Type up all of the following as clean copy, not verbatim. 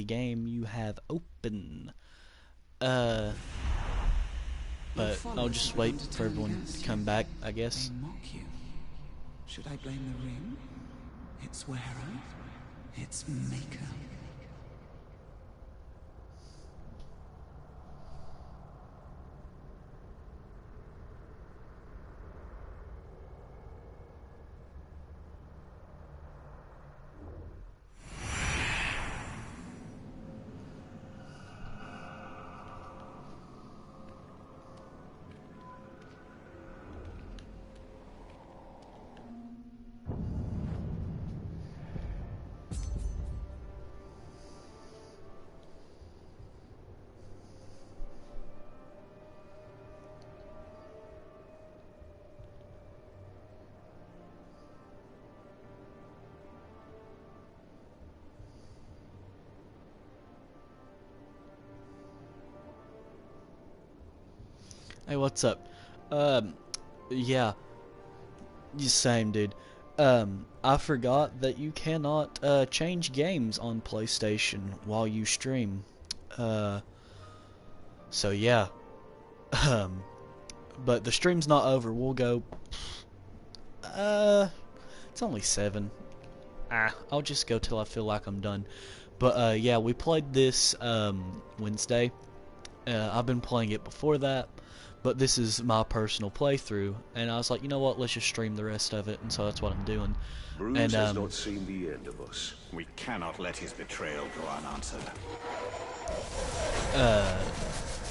the game you have open. But I'll just wait for everyone to come back, I guess. They mock you. Should I blame the ring? Its wearer? Its maker? Hey, what's up? Yeah, same, dude. I forgot that you cannot change games on PlayStation while you stream. So yeah. But the stream's not over. We'll go. It's only 7. I'll just go till I feel like I'm done. But yeah, we played this Wednesday. I've been playing it before that. But this is my personal playthrough, and I was like, you know what, let's just stream the rest of it, and so that's what I'm doing. Bruce has not seen the end of us. We cannot let his betrayal go unanswered.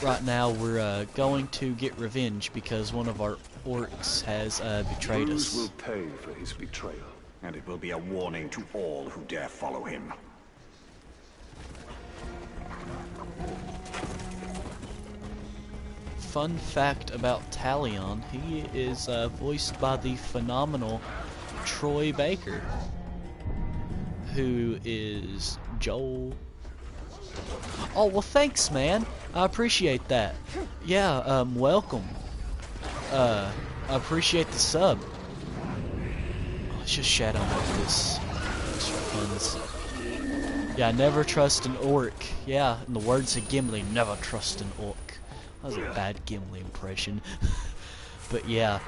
Right now we're going to get revenge because one of our orcs has betrayed Bruce us. will pay for his betrayal. And it will be a warning to all who dare follow him. Fun fact about Talion, he is voiced by the phenomenal Troy Baker, who is Joel. Oh, well, thanks, man. I appreciate that. Yeah, welcome. I appreciate the sub. Let's just shadow move this. Just for funs. Yeah, never trust an orc. Yeah, in the words of Gimli, never trust an orc. That was a bad Gimli impression. But yeah,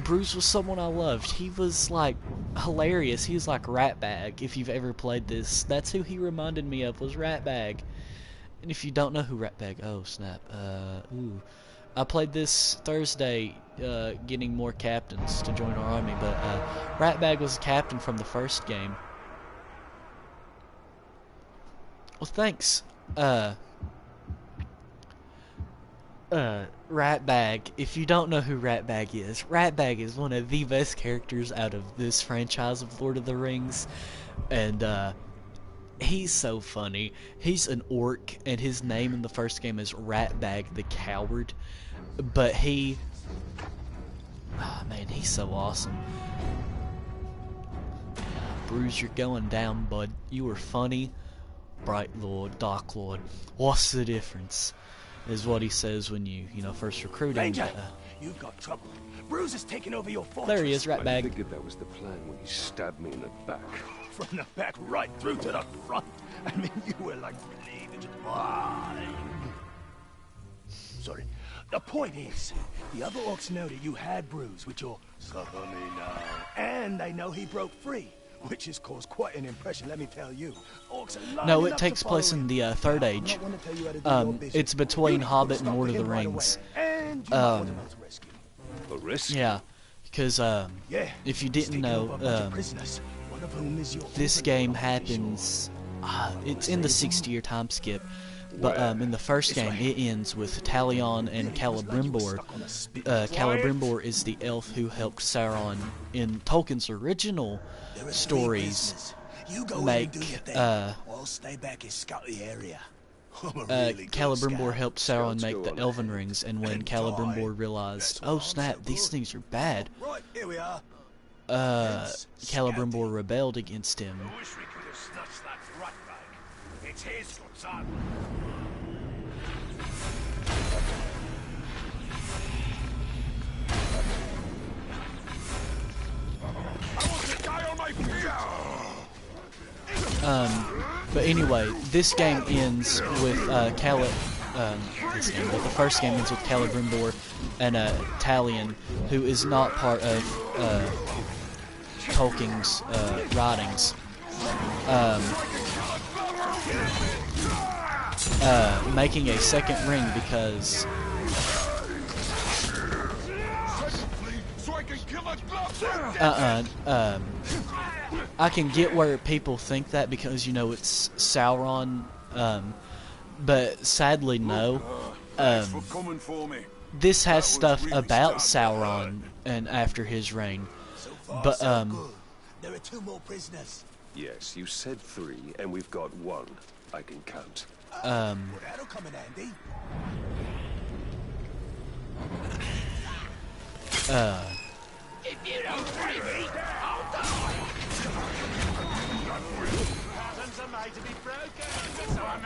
Bruce was someone I loved. He was like hilarious. He was like Ratbag. If you've ever played this, that's who he reminded me of, was Ratbag. And if you don't know who Ratbag, oh snap. I played this Thursday, getting more captains to join our army. But Ratbag was a captain from the first game. Well, thanks. Ratbag, if you don't know who Ratbag is one of the best characters out of this franchise of Lord of the Rings, and he's so funny. He's an orc, and his name in the first game is Ratbag the Coward, but man, he's so awesome. Bruce, you're going down, bud. You were funny. Bright Lord, Dark Lord, what's the difference? Is what he says when you first recruit him. Ranger, you've got trouble. Bruce is taking over your fortress. There he is, I Ratbag. figured that was the plan when he stabbed me in the back. From the back right through to the front. I mean, you were like bleeding. Sorry. The point is, the other orcs know that you had Bruce with your suffer me now. And they know he broke free, which has caused quite an impression, let me tell you. Orcs are lining No, it up takes to place follow in you. the Third Now, I'm Age. not one to tell you how to do your business. It's between You need to Hobbit put a and Lord stop of to the him right Rings. away. And you might want to announce a rescue. A risk? Yeah, because Yeah, if you he's didn't taken over a bunch know, of prisoners, one of whom is your this orphan game daughter, to be sure. happens. It's in the 60-year time skip, but in the first game it ends with Talion and Celebrimbor. Celebrimbor is the elf who helped Sauron in Tolkien's original There are 3 stories. prisoners. You go in make, and do your thing. I'll stay back and scout the area. I'm a really good Celebrimbor scout. helped Sauron Scouts make go the on Elven ahead. rings, and when And Celebrimbor die. realized, That's why oh I'm snap, so these good. things are bad, Right, here we are. Celebrimbor rebelled against him. I wish we could have snatched that rat bag. It's his, son. I want to die on my feet. But anyway, this game ends with the first game ends with Celebrimbor and Talion, who is not part of Tolkien's writings, making a second ring because I can get where people think that because, you know, it's Sauron, but sadly no. This has stuff about Sauron and after his reign, but there are 2 more prisoners. Yes, you said 3, and we've got 1. I can count. Well, that'll come in handy. If you don't free me, I'll die! Patterns are made to be broken, so I'm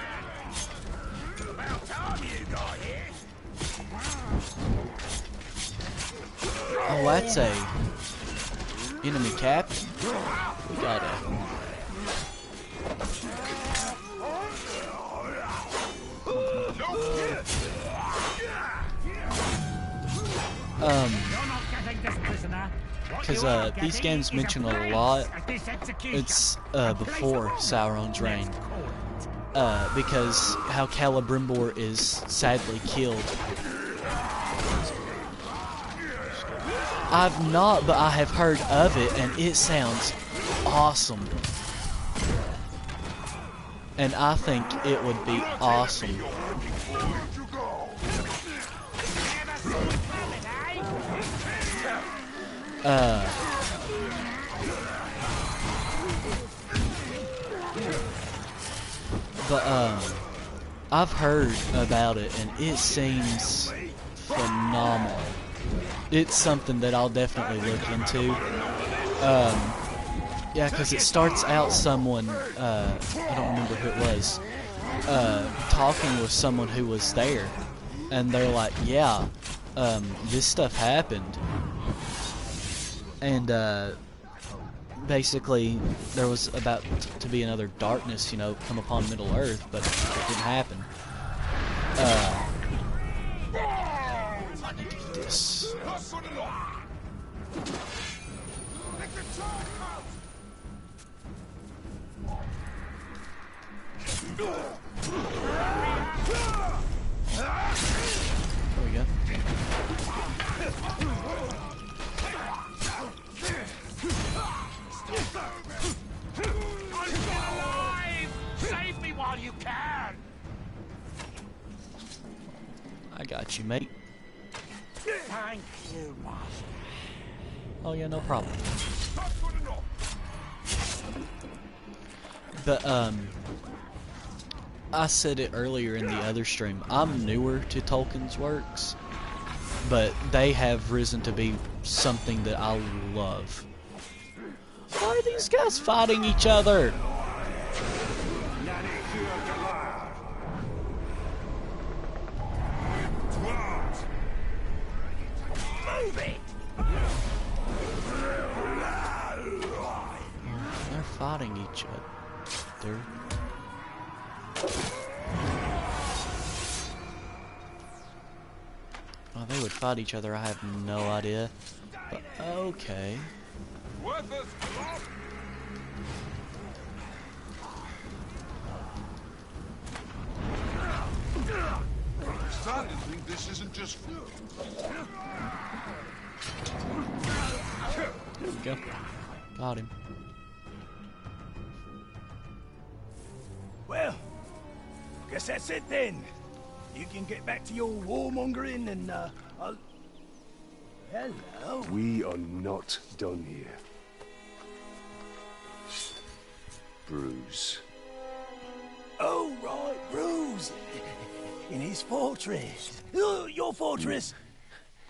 about time you got here! oh, that's a enemy captain. We gotta. Because these games mention a lot. It's before Sauron's reign. Because how Celebrimbor is sadly killed. I've not, but I have heard of it, and it sounds awesome. And I think it would be awesome. But I've heard about it, and it seems phenomenal. It's something that I'll definitely look into. Yeah, because it starts out someone, I don't remember who it was, talking with someone who was there, and they're like, yeah, this stuff happened, and basically there was about to be another darkness, you know, come upon Middle Earth, but it didn't happen. I need to get this. There we go. I'm still alive! Save me while you can! I got you, mate. Thank you, Master. Oh yeah, no problem. But I said it earlier in the other stream, I'm newer to Tolkien's works, but they have risen to be something that I love. Why are these guys fighting each other? Move it! They're fighting each other. Well, they would fight each other, I have no idea. But, okay. Starting to think this isn't just flu. There we go. Got him. Well, guess that's it then. You can get back to your warmongering and, I'll... Hello? We are not done here. Bruce. Oh, right, Bruce. In his fortress. Your fortress.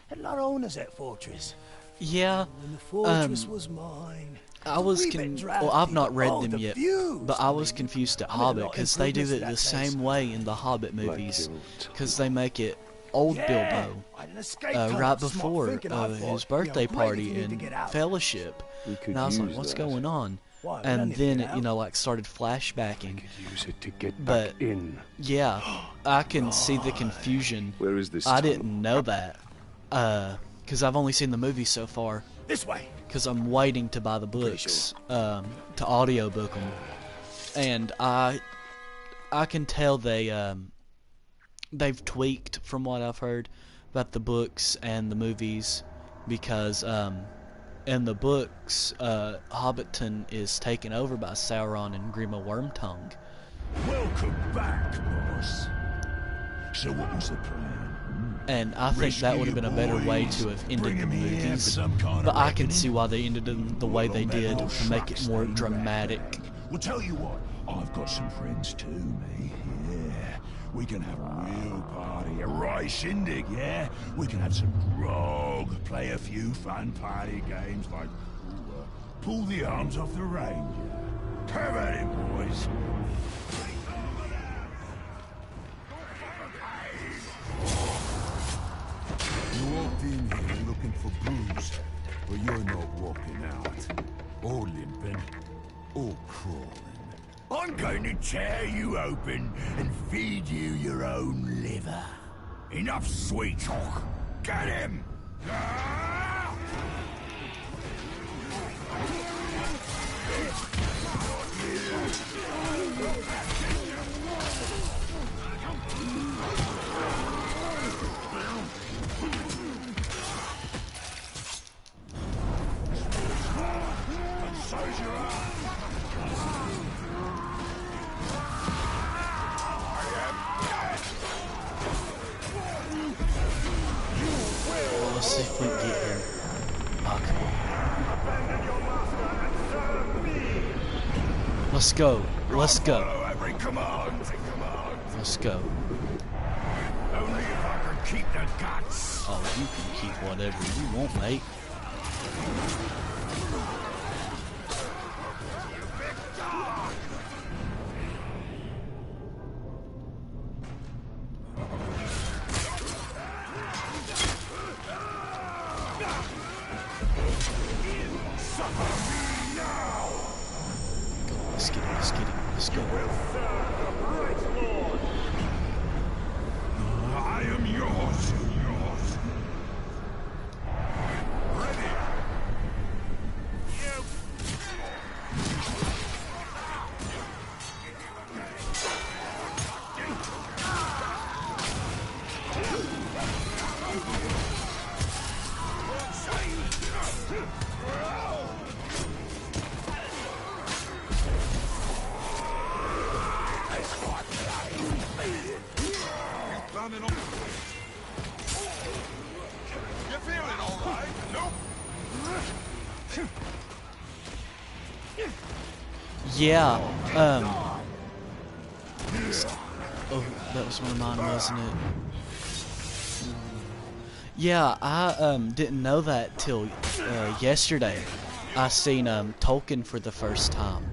Had a lot of owners, that fortress. Yeah, And the fortress was mine. I was well, I've not read them yet, but I was mean, confused at I made a lot Hobbit of because they do it improvements the to that place. same way in the Hobbit movies, Guilt. because they make it old Yeah, Bilbo I had an escape right code. Smart before thinking, I his thought. birthday You know, great if party you need to in get out. Fellowship, We could and I was like, use "What's that. going on?" Why? We don't and need to then get it, out. like started flashbacking. Use it to get But back in. yeah, I can see the confusion. Where is this I tunnel? didn't know that, because I've only seen the movie so far. This way. Because I'm waiting to buy the books, to audiobook them, and I can tell they've tweaked from what I've heard about the books and the movies, because in the books, Hobbiton is taken over by Sauron and Grima Wormtongue. Welcome back, boss. So what was the plan? And I think that would have been a better way to have ended the movies. But I can see why they ended them the way they did, to make it more dramatic. Well, tell you what, I've got some friends too, mate. Yeah. We can have a real party, a right shindig, yeah? We can have some grog, play a few fun party games like pull the arms off the ranger. Have at it, boys. You walked in here looking for Bruce, but you're not walking out. Or limping, or crawling. I'm going to tear you open and feed you your own liver. Enough sweet talk. Get him! Ah! Well, let's see if we can get him. Oh, come on. Let's go. Let's go. Follow every command. Let's go. Only if I can keep the guts. Oh, you can keep whatever you want, mate. Go, let's get him, let's get him, let's go. I am yours. Ready. You feeling all right? Nope. Yeah, oh, that was one of mine, wasn't it? Yeah, I didn't know that till yesterday. I seen Tolkien for the first time.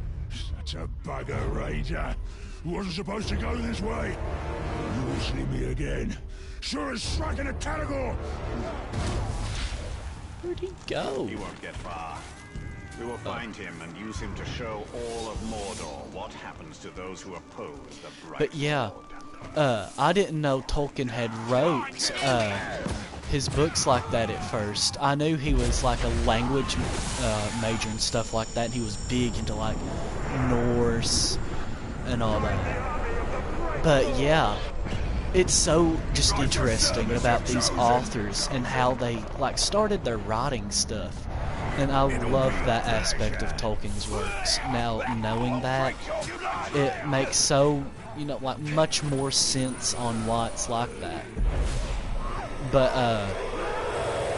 Such a bugger, Ranger. Wasn't supposed to go this way. You will see me again. Sure as striking a category. Where'd he go? He won't get far. We will find him and use him to show all of Mordor what happens to those who oppose the Bright But yeah, Lord. I didn't know Tolkien had wrote his books like that at first. I knew he was like a language major and stuff like that, and he was big into like Norse and all that. But yeah, it's so just interesting about these authors and how they like started their writing stuff. And I love that aspect of Tolkien's works. Now, knowing that, it makes so, like much more sense on why it's like that. But,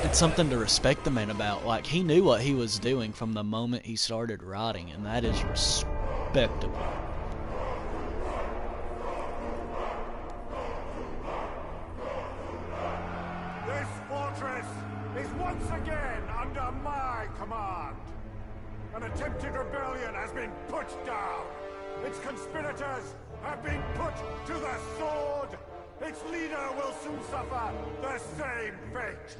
it's something to respect the man about. Like, he knew what he was doing from the moment he started writing, and that is respectable. This fortress is once again under my command. An attempted rebellion has been put down. Its conspirators have been put to the sword. Its leader will soon suffer the same fate.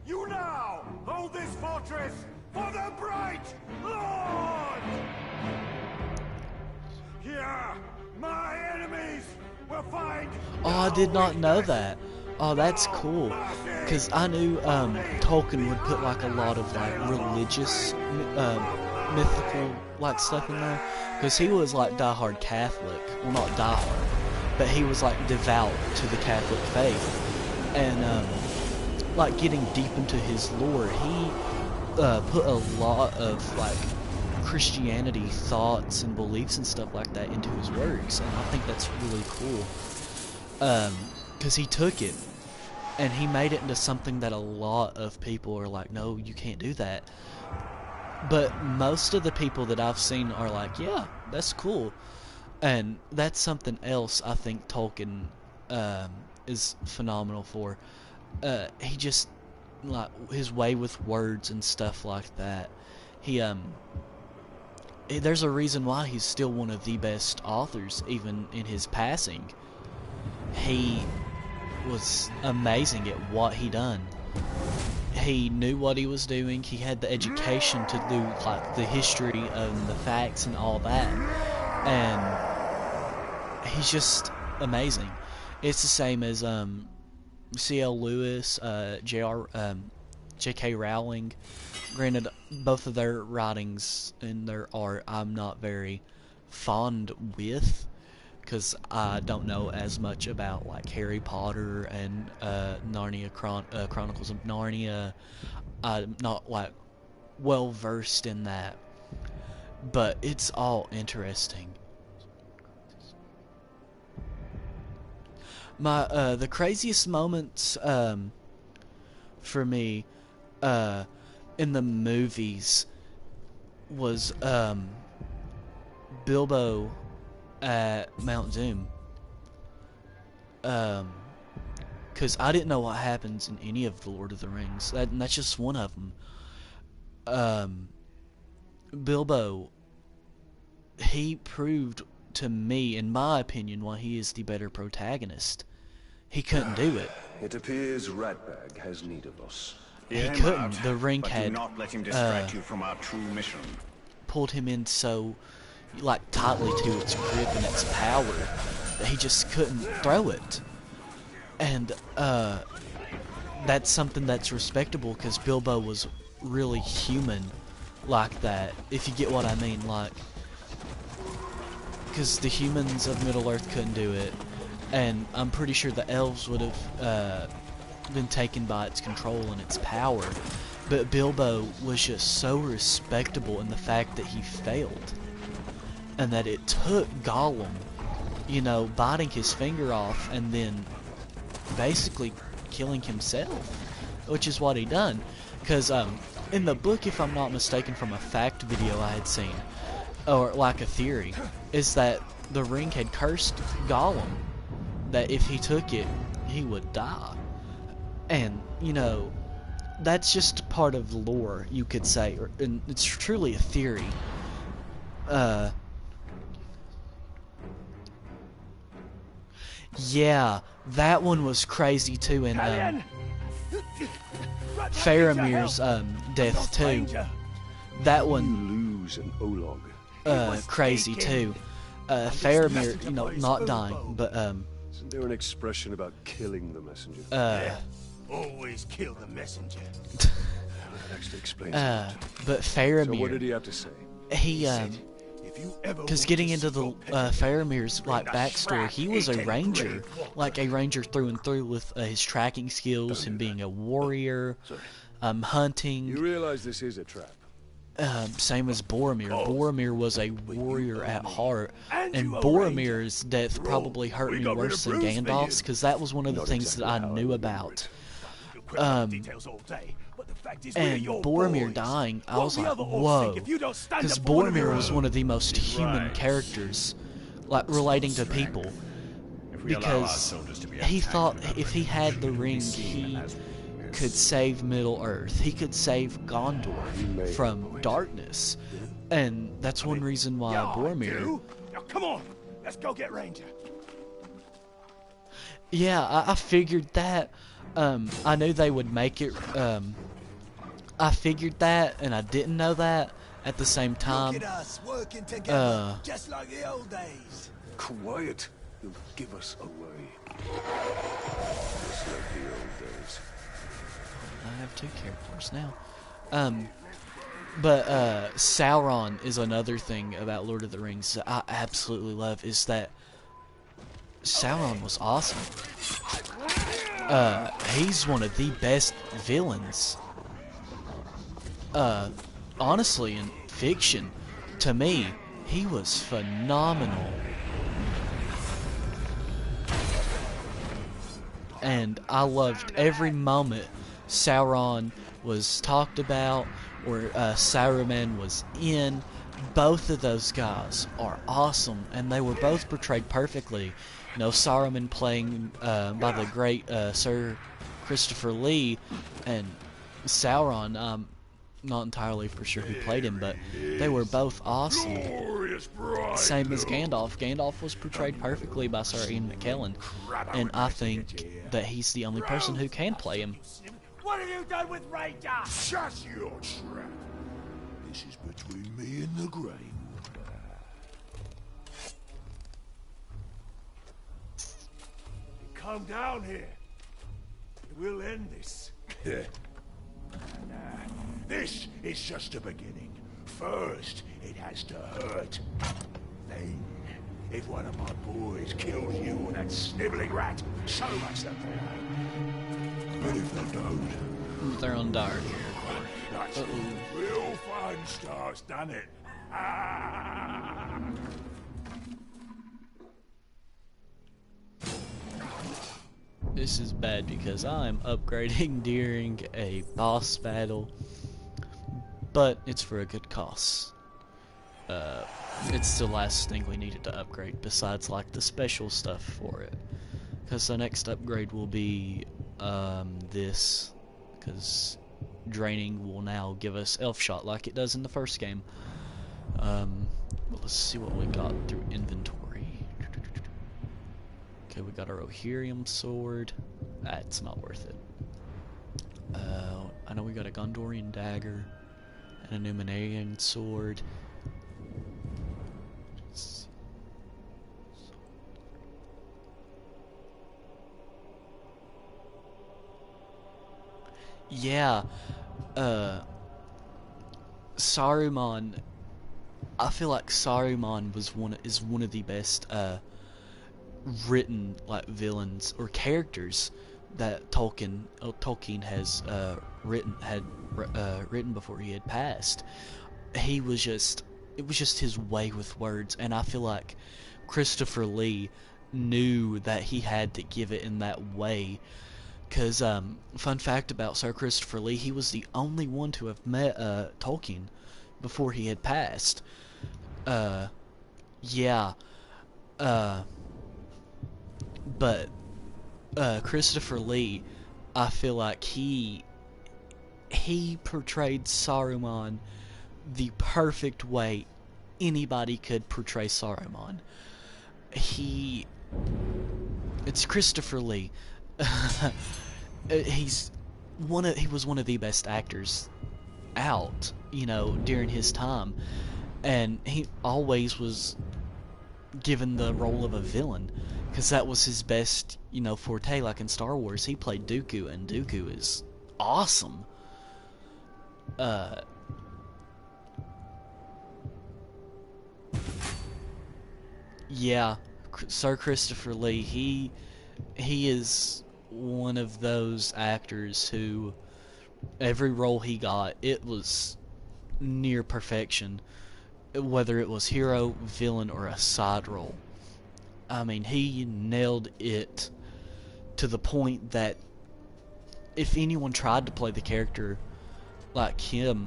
You now hold this fortress for the bright Lord! Here, my enemies will find. Oh, I did not know that. Oh, that's cool. Cause I knew Tolkien would put like a lot of like religious, mythical like stuff in there. Cause he was like diehard Catholic. Well, not diehard, but he was like devout to the Catholic faith. And like getting deep into his lore, he put a lot of like Christianity thoughts and beliefs and stuff like that into his works, and I think that's really cool. Because he took it and he made it into something that a lot of people are like, no, you can't do that. But most of the people that I've seen are like, yeah, that's cool. And that's something else I think Tolkien is phenomenal for. He just, like, his way with words and stuff like that. There's a reason why he's still one of the best authors, even in his passing. He was amazing at what he done. He knew what he was doing. He had the education to do like the history and the facts and all that. And he's just amazing. It's the same as C.L. Lewis, J.K. Rowling. Granted, both of their writings and their art I'm not very fond with, because I don't know as much about like Harry Potter and Narnia Chronicles of Narnia. I'm not like well versed in that, but it's all interesting. The craziest moments for me in the movies was Bilbo at Mount Doom. Because I didn't know what happens in any of the Lord of the Rings. And that's just one of them. Bilbo, he proved to me, in my opinion, why he is the better protagonist. He couldn't do it. It appears Ratbag has need of us. He couldn't. The ring but had do not let him distract you from our true mission. pulled him in so like tightly to its grip and its power that he just couldn't throw it. And that's something that's respectable, because Bilbo was really human like that, if you get what I mean. Like, because the humans of Middle-earth couldn't do it, and I'm pretty sure the elves would have been taken by its control and its power, but Bilbo was just so respectable in the fact that he failed, and that it took Gollum, you know, biting his finger off and then basically killing himself, which is what he done. Because in the book, if I'm not mistaken, from a fact video I had seen, or like a theory, is that the ring had cursed Gollum, that if he took it, he would die. And, you know, that's just part of lore, you could say, and it's truly a theory. Yeah, that one was crazy too, and Faramir's death too. That one Lose an Olog. crazy too. Faramir, you know, not dying, but Isn't there an expression about killing the messenger? Always kill the messenger. That actually explains it. but So Faramir, what did he have to say? he If you ever because want getting to into the see your Faramir's like a backstory, strap he was a into the ranger, grave walker. like a ranger through and through, with his tracking skills, him being a warrior, hunting. You realize this is a trap. Same as Boromir. Boromir was a warrior at heart, and you a Boromir's death probably hurt we me got rid worse of than Bruce for Gandalf's, you. because that was one of the Not things exactly that I how I knew remember about. it. You crap details all day, but the fact is we're And your Boromir boys. dying, I What was the like, other orcs whoa, think if you don't stand because up for one of Boromir your was own? one of the most human right. characters, like relating to people, If we allow our because soldiers to be he attacked thought without if he had the ring, seen he as could save Middle-earth. He could save may Gondor have from a point. darkness. And that's one reason why Yeah, I Boromir... do. Now come on, let's go get Ranger. Yeah, I figured that. I knew they would make it I figured that, and I didn't know that at the same time. Look at us working together, just like the old days. Quiet. You'll give us away. Just like the old days. I have 2 characters now. But Sauron is another thing about Lord of the Rings that I absolutely love, is that Sauron was awesome. He's one of the best villains. Honestly, in fiction, to me, he was phenomenal. And I loved every moment Sauron was talked about, or Saruman was in. Both of those guys are awesome, and they were both portrayed perfectly. You know, Saruman playing by the great Sir Christopher Lee, and Sauron, I'm not entirely for sure who played him, but they were both awesome. Same as Gandalf. Gandalf was portrayed perfectly by Sir Ian McKellen, and I think that he's the only person who can play him. What have you done with Ranger? Shut your trap. This is between me and the Grey Water. Come down here. We'll end this. This is just the beginning. First, it has to hurt. Then, if one of my boys kills you or that sniveling rat, so much the better. But if they don't, They're on dark. that's when real fun starts, doesn't it? This is bad because I'm upgrading during a boss battle, but it's for a good cause. It's the last thing we needed to upgrade besides like the special stuff for it, because the next upgrade will be this, because draining will now give us elf shot like it does in the first game. Well, let's see what we got through inventory. Okay, we got our Ohirium sword. That's not worth it. I know we got a Gondorian dagger and a Numenorian sword. Yeah, Saruman. I feel like Saruman is one of the best written like villains or characters that Tolkien has written before he had passed. It was just his way with words, and I feel like Christopher Lee knew that he had to give it in that way. Because, fun fact about Sir Christopher Lee, he was the only one to have met Tolkien before he had passed. Yeah. But Christopher Lee, I feel like he portrayed Saruman the perfect way anybody could portray Saruman. It's Christopher Lee. He was one of the best actors out, you know, during his time, and he always was given the role of a villain, because that was his best, you know, forte. Like in Star Wars, he played Dooku, and Dooku is awesome. Yeah, Sir Christopher Lee, he is one of those actors who every role he got, it was near perfection, whether it was hero, villain, or a side role. I mean, he nailed it to the point that if anyone tried to play the character like him,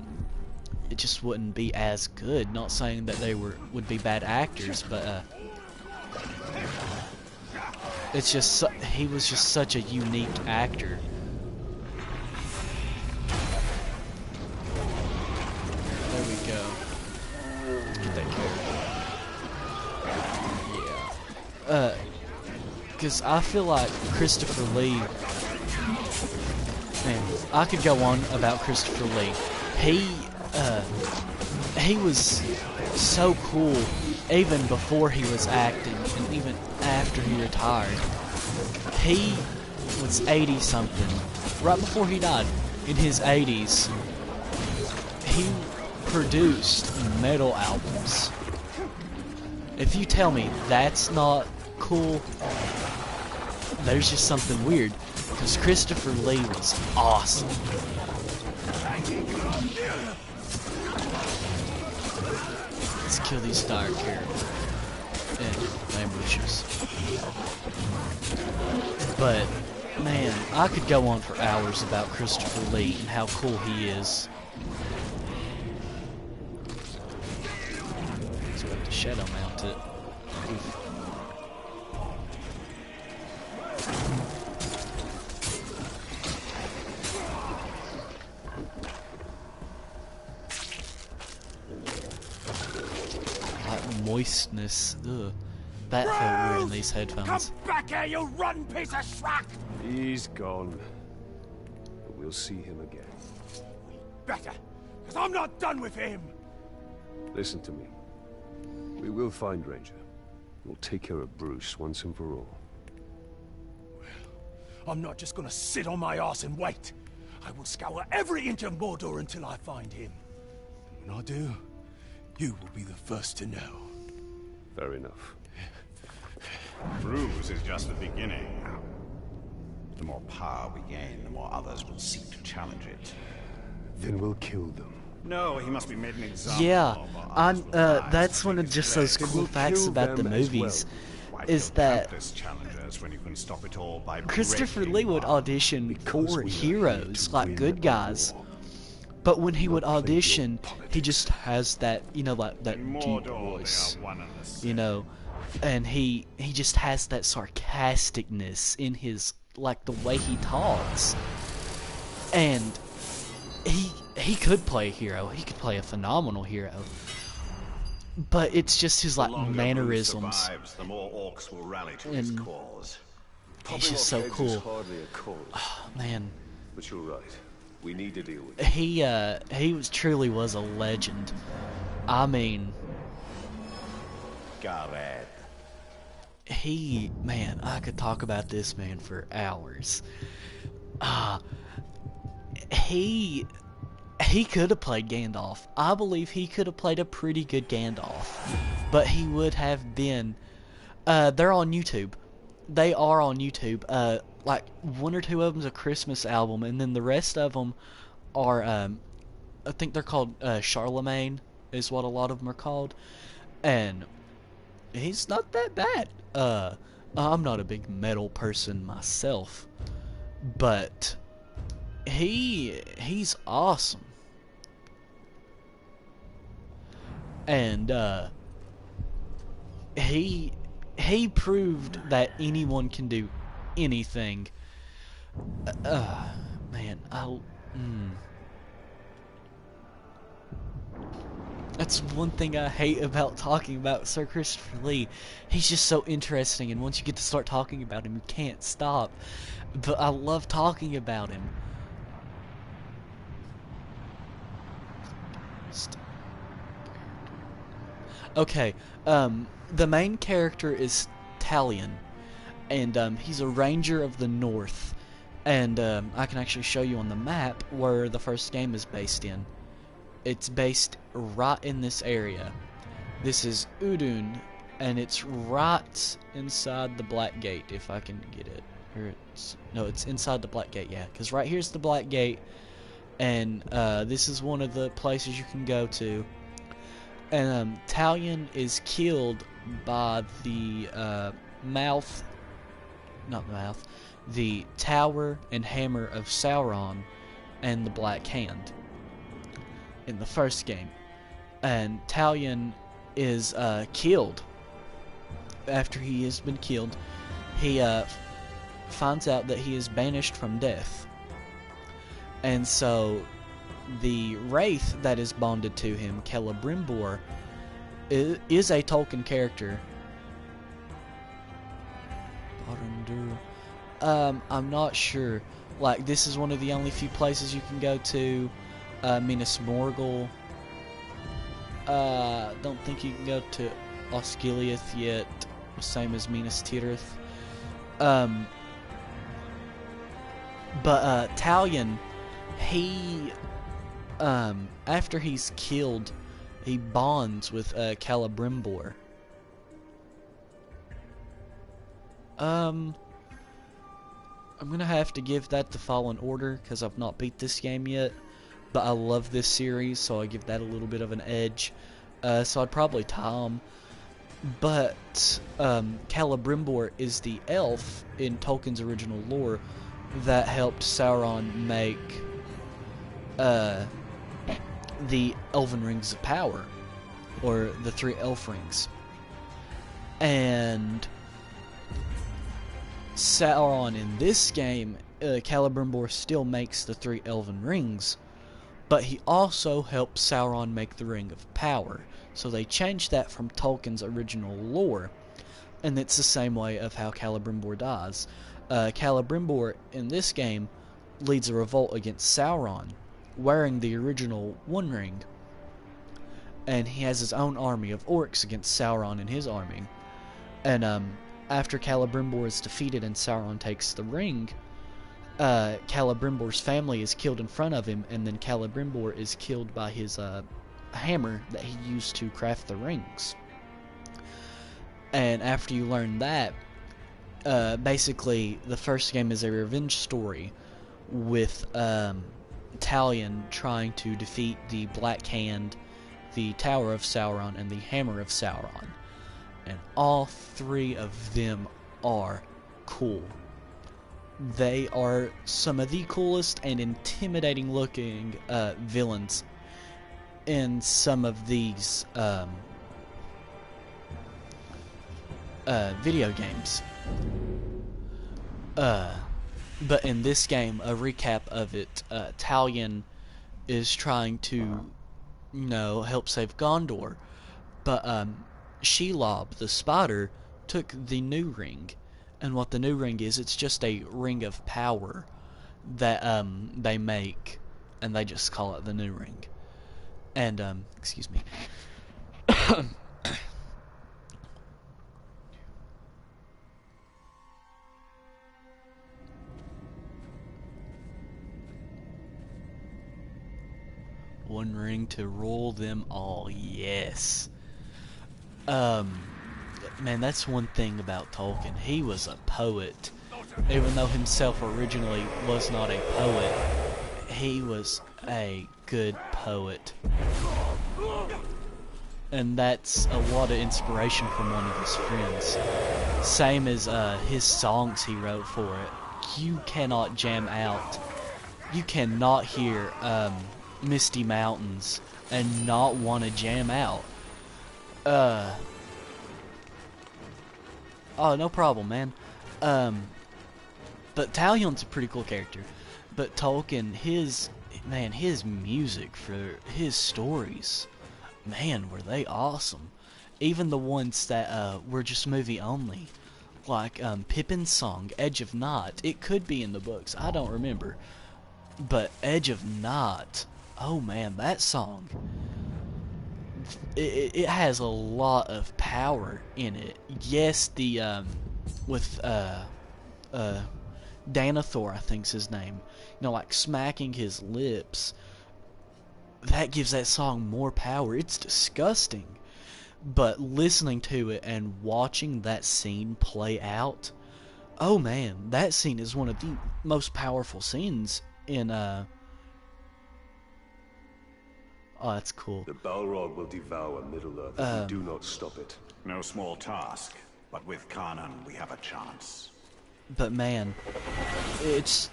it just wouldn't be as good. Not saying that they would be bad actors, but it's just he was just such a unique actor. There we go. Get that character. Yeah. Because I feel like Christopher Lee, man, I could go on about Christopher Lee. He was so cool even before he was acting and even after he retired. He was 80 something right before he died. In his 80s, he produced metal albums. If you tell me that's not cool, there's just something weird, because Christopher Lee was awesome. Let's kill these dire caribou and ambushes. But man, I could go on for hours about Christopher Lee and how cool he is. So we have to shadow mount it. Moistness. Ugh. That felt weird in these headphones. Come back here, you rotten piece of schlock! He's gone. But we'll see him again. Better, because I'm not done with him! Listen to me. We will find Ranger. We'll take care of Bruce once and for all. I'm not just gonna sit on my ass and wait. I will scour every inch of Mordor until I find him. And when I do, you will be the first to know. Fair enough. Bruce is just the beginning. The more power we gain, the more others will seek to challenge it. Then we'll kill them. No, he must be made an example Yeah, of. that's one of just those cool facts about the movies, is that when you can stop it all by Christopher Lee would audition for heroes, like good guys. But when he would audition, he just has that, you know, like that deep voice, you know, and he just has that sarcasticness in his, like, the way he talks. And he could play a hero. He could play a phenomenal hero. But it's just his, like, mannerisms. Survives, the more orcs will rally to his cause. He's just so cool. Hardly a cause. Oh, man. But you're right. We need to deal with it. He truly was a legend. I mean, Gareth. man, I could talk about this man for hours. He could have played Gandalf. I believe he could have played a pretty good Gandalf. But he would have been, they're on YouTube. They are on YouTube. Like, one or two of them's a Christmas album, and then the rest of them are, I think they're called, Charlemagne, is what a lot of them are called. And he's not that bad. I'm not a big metal person myself, but he's awesome. And, he proved that anyone can do anything. Man, that's one thing I hate about talking about Sir Christopher Lee. He's just so interesting, and once you get to start talking about him, you can't stop. But I love talking about him. Okay, the main character is Talion, and he's a ranger of the north, and I can actually show you on the map where the first game is based in. It's based right in this area. This is Udun, and it's right inside the Black Gate, if I can get it. It's inside the Black Gate, yeah, because right here's the Black Gate, and this is one of the places you can go to. And Talion is killed by the the tower and hammer of Sauron and the Black Hand in the first game. And Talion is killed. After he has been killed, he finds out that he is banished from death. And so the wraith that is bonded to him, Celebrimbor, is a Tolkien character. I'm not sure. Like, this is one of the only few places you can go to. Minas Morgul. Don't think you can go to Osgiliath yet. Same as Minas Tirith. But Talion, he, after he's killed, he bonds with Celebrimbor. I'm gonna have to give that the Fallen Order because I've not beat this game yet, but I love this series, so I give that a little bit of an edge. So I'd probably tie 'em. But Celebrimbor is the elf in Tolkien's original lore that helped Sauron make the Elven Rings of Power, or the 3 Elf Rings. And Sauron in this game, Celebrimbor still makes the 3 Elven Rings, but he also helps Sauron make the Ring of Power. So they changed that from Tolkien's original lore, and it's the same way of how Celebrimbor dies. Celebrimbor in this game leads a revolt against Sauron, wearing the original One Ring, and he has his own army of orcs against Sauron and his army. And after Celebrimbor is defeated and Sauron takes the ring, Celebrimbor's family is killed in front of him, and then Celebrimbor is killed by his hammer that he used to craft the rings. And after you learn that, basically the first game is a revenge story with Talion trying to defeat the Black Hand, the Tower of Sauron, and the Hammer of Sauron. And all 3 of them are cool. They are some of the coolest and intimidating looking villains in some of these video games. But in this game, a recap of it, Talion is trying to, help save Gondor, but Shelob, the spider, took the new ring. And what the new ring is, it's just a ring of power that they make, and they just call it the new ring. And excuse me. One ring to rule them all, yes. Man, that's one thing about Tolkien. He was a poet. Even though himself originally was not a poet, he was a good poet. And that's a lot of inspiration from one of his friends. Same as his songs he wrote for it. You cannot jam out. You cannot hear Misty Mountains and not want to jam out. Oh, no problem, man. But Talion's a pretty cool character. But Tolkien, his music for his stories, man, were they awesome. Even the ones that were just movie only. Like Pippin's song, Edge of Night. It could be in the books, I don't remember. But Edge of Night, oh man, that song, it has a lot of power in it. Yes, the with Denethor, I think's his name, like smacking his lips, that gives that song more power. It's disgusting, but listening to it and watching that scene play out, oh man, that scene is one of the most powerful scenes in oh, that's cool. The Balrog will devour Middle-earth if we do not stop it. No small task, but with Kanan we have a chance. But man, it's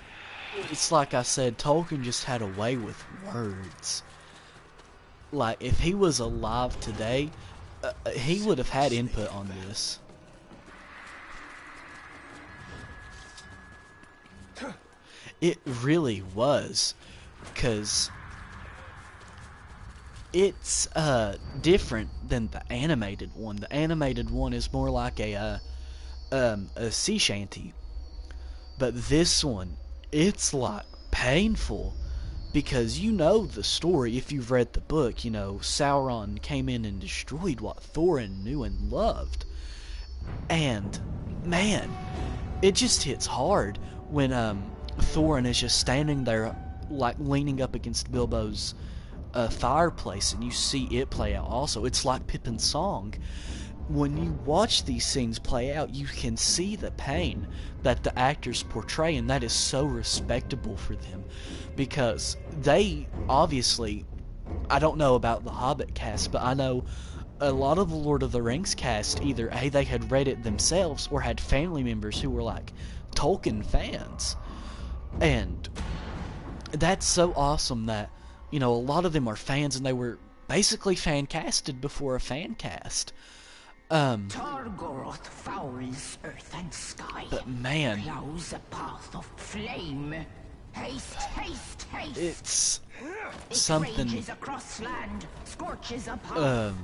like I said, Tolkien just had a way with words. Like, if he was alive today, he would have had input on this. It really was, because it's different than the animated one. The animated one is more like a sea shanty, But this one, it's like painful, because you know the story if you've read the book. You know, Sauron came in and destroyed what Thorin knew and loved. And man, it just hits hard when Thorin is just standing there, like leaning up against Bilbo's fireplace, and you see it play out also. It's like Pippin's song. When you watch these scenes play out, you can see the pain that the actors portray, and that is so respectable for them, because they obviously, I don't know about the Hobbit cast, but I know a lot of the Lord of the Rings cast, either A, they had read it themselves, or had family members who were like Tolkien fans. And that's so awesome that, you know, a lot of them are fans, and they were basically fan casted before a fan cast. Targoroth fouls earth and sky. But man, plows a path of flame. Haste, haste, haste. It's it something. Rages across land, scorches a path.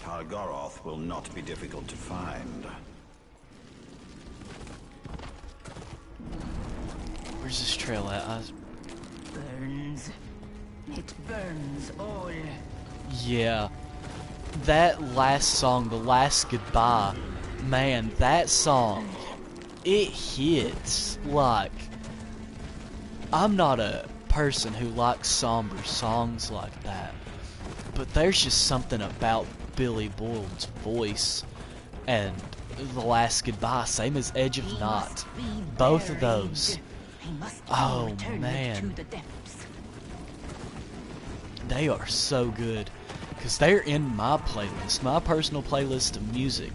Targoroth will not be difficult to find. Where's this trail at? Burns. It burns all. Yeah. That last song, The Last Goodbye, man, that song, it hits. Like, I'm not a person who likes somber songs like that, but there's just something about Billy Boyd's voice and The Last Goodbye, same as Edge of Night. Both of those. Oh man, they are so good, because they're in my playlist, my personal playlist of music.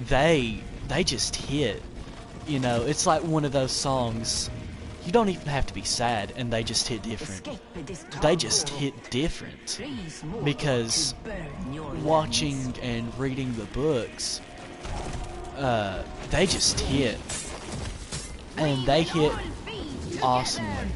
They just hit. You know, it's like one of those songs, you don't even have to be sad, and they just hit different. They just hit different, because watching and reading the books, they just hit, and they hit awesomely.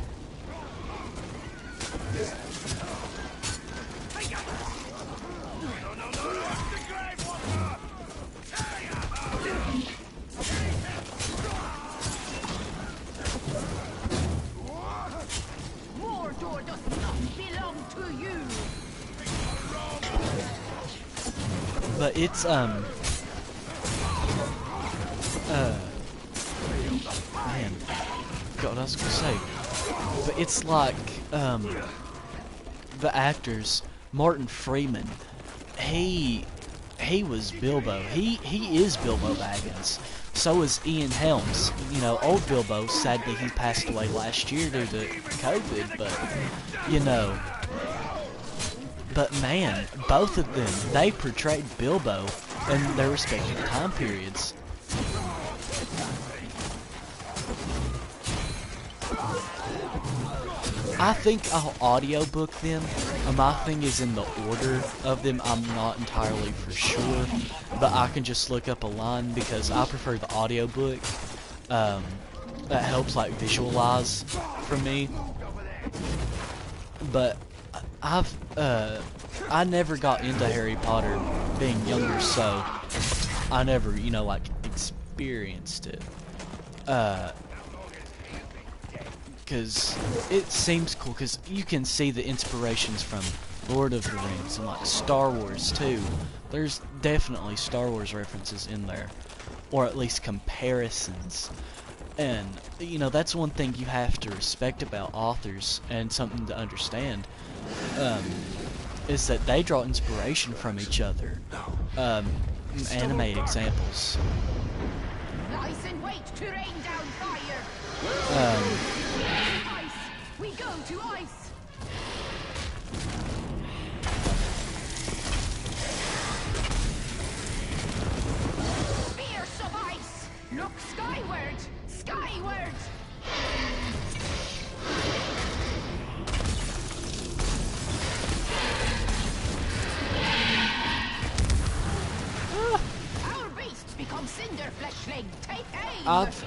Mordor does not belong to you. But it's man, God, what I was gonna say. But it's like the actors, Martin Freeman, he was Bilbo. He is Bilbo Baggins. So is Ian Helms. You know, old Bilbo, sadly he passed away last year due to COVID, but you know, but man, both of them, they portrayed Bilbo in their respective time periods. I think I'll audiobook them. My thing is in the order of them, I'm not entirely for sure, but I can just look up a line because I prefer the audiobook. That helps like visualize for me. But I never got into Harry Potter being younger, so I never, you know, like experienced it. Because it seems cool, because you can see the inspirations from Lord of the Rings and like Star Wars too. There's definitely Star Wars references in there, or at least comparisons. And you know, that's one thing you have to respect about authors, and something to understand, is that they draw inspiration from each other. Anime examples. Lies in wait to rain down fire. Ice. We go to ice. Fierce of ice. Look skyward. Skyward. Our beasts become cinder fleshling. Take aim. I've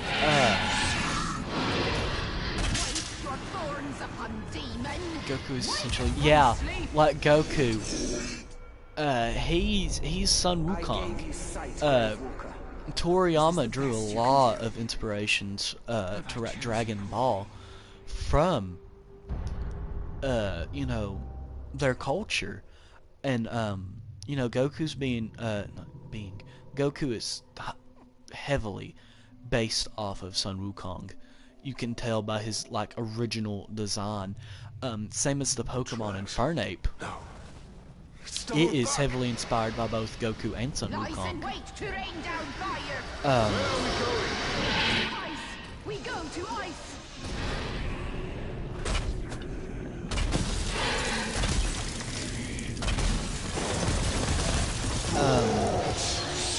Goku is essentially, yeah, like Goku. He's Sun Wukong. Toriyama drew a lot of inspirations to Dragon Ball from you know, their culture, and you know, Goku's Goku is heavily based off of Sun Wukong. You can tell by his like original design. Same as the Pokemon Infernape. It is heavily inspired by both Goku and Sun Wukong. We go to ice.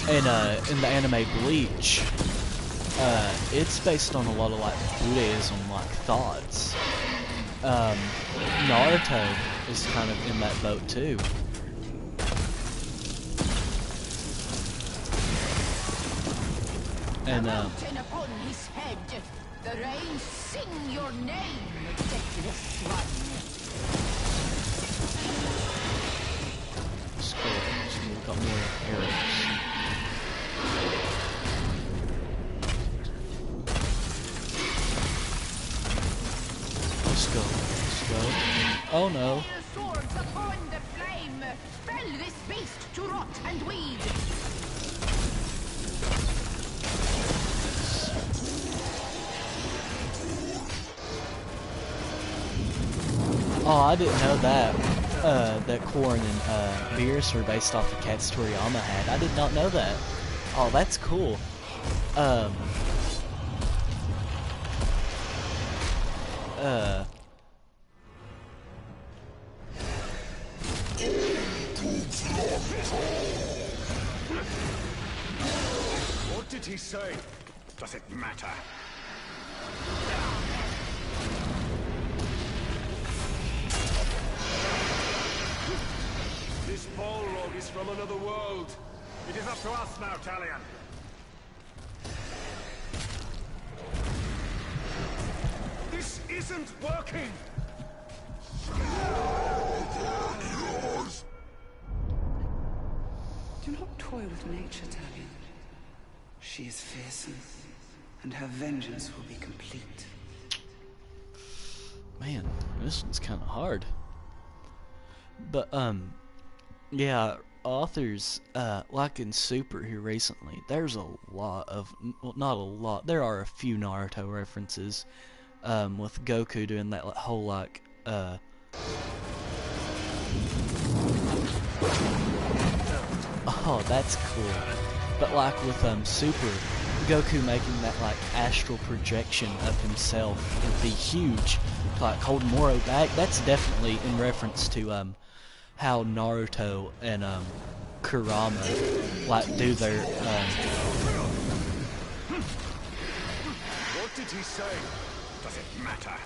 In the anime Bleach, it's based on a lot of like Buddhism like thoughts. Naruto is kind of in that boat too. And upon his head, the rains sing your name, deathless one. Skull got more arrows. Let's go. Oh no. Swords upon the flame, fell this beast to rot and weed. Oh, I didn't know that. That corn and beers were based off the cats Toriyama had. I did not know that. Oh, that's cool. What did he say? Does it matter? This Balrog is from another world. It is up to us now, Talion. This isn't working! Do not toy with nature, Talion. She is fearsome, and her vengeance will be complete. Man, this one's kind of hard. But, yeah, authors, like in Super here recently, there's a lot of, well, not a lot, there are a few Naruto references, with Goku doing that whole, like, oh, that's cool. But, like, with, Super, Goku making that, like, astral projection of himself would be huge. Like, holding Moro back, that's definitely in reference to, how Naruto and Kurama like do their What did he say? Does it matter?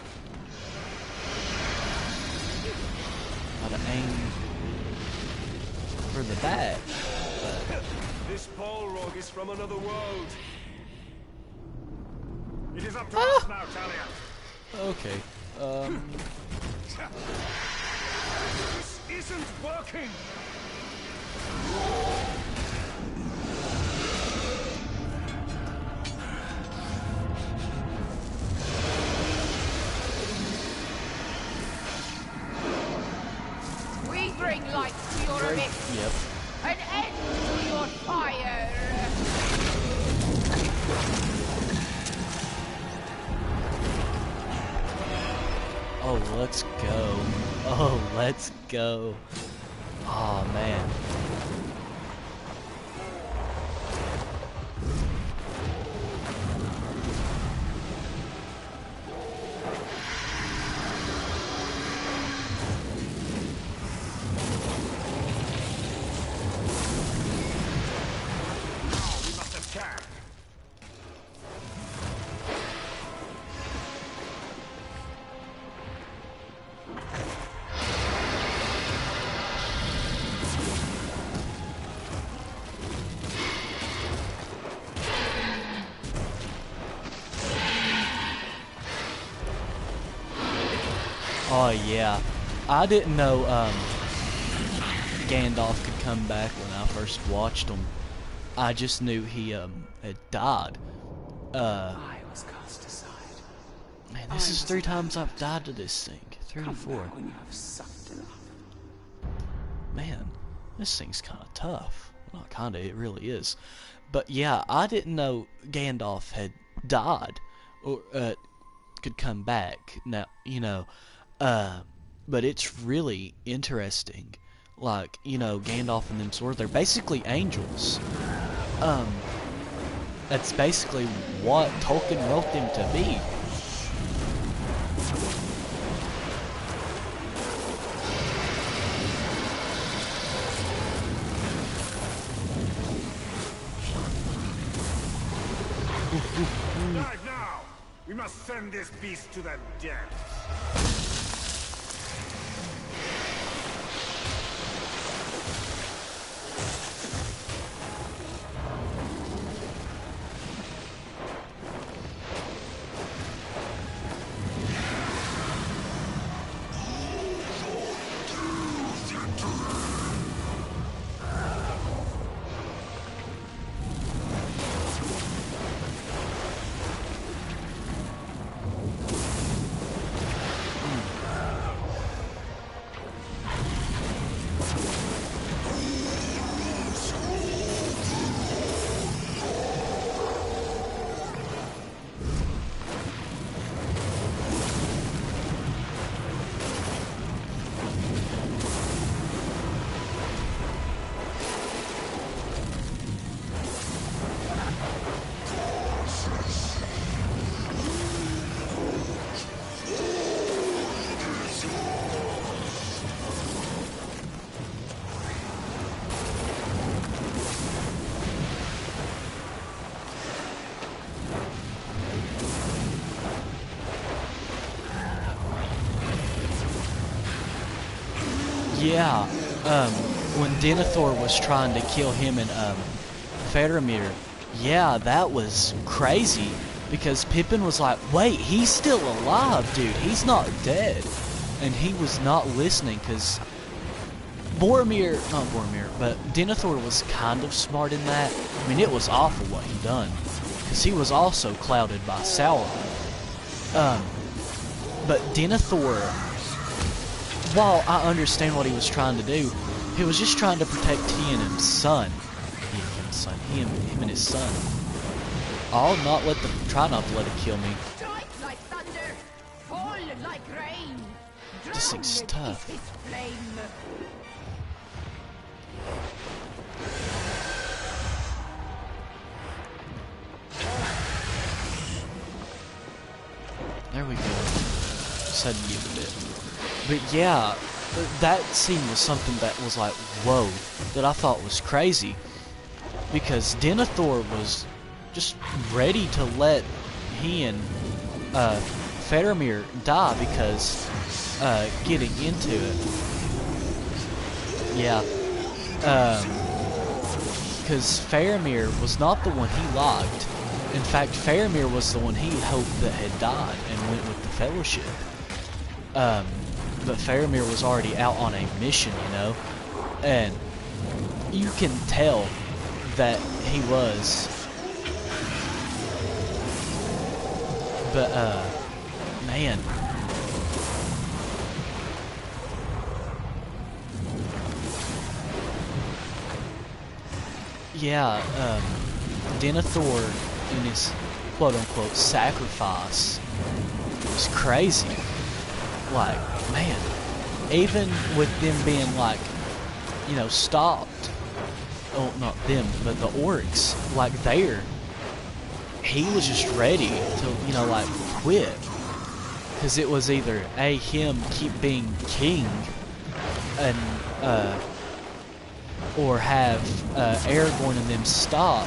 how to aim for the back. This Balrog is from another world. It is up to us now, Talion. Okay. This isn't working! We bring light to your abyss. Yep. An end to your fire. Oh, let's go. Oh, let's go. Oh, man. We must attack. Oh, yeah. I didn't know, Gandalf could come back when I first watched him. I just knew he had died. I was cast aside. Man, this is 3 times I've died to this thing. 3 or Come 4. back when you have sucked enough. Man, this thing's kind of tough. Not kind of, it really is. But yeah, I didn't know Gandalf had died or could come back. Now, you know, but it's really interesting. Like, you know, Gandalf and them swords, they're basically angels. That's basically what Tolkien wrote them to be. Dive now! We must send this beast to the depths. Yeah, when Denethor was trying to kill him and Faramir, yeah, that was crazy because Pippin was like, wait, he's still alive, dude, he's not dead. And he was not listening because not Boromir, but Denethor was kind of smart in that. I mean, it was awful what he done because he was also clouded by Sauron. But Denethor, while I understand what he was trying to do, he was just trying to protect him and his son. Him and his son. I'll not let them try not to let it kill me. Strike like thunder, fall like rain. This thing's Drowned tough. is his flame. There we go. Just had to give a bit. But yeah, that scene was something that was like, whoa, that I thought was crazy. Because Denethor was just ready to let he and Faramir die because getting into it. Yeah. Because Faramir was not the one he liked. In fact, Faramir was the one he hoped that had died and went with the Fellowship. But Faramir was already out on a mission, you know? And you can tell that he was. But, man. Yeah, Denethor in his quote-unquote sacrifice was crazy. Like, man, even with them being like, you know, stopped. Oh, not them, but the orcs, like there, he was just ready to, you know, like quit. Because it was either him keep being king and, or have Aragorn and them stop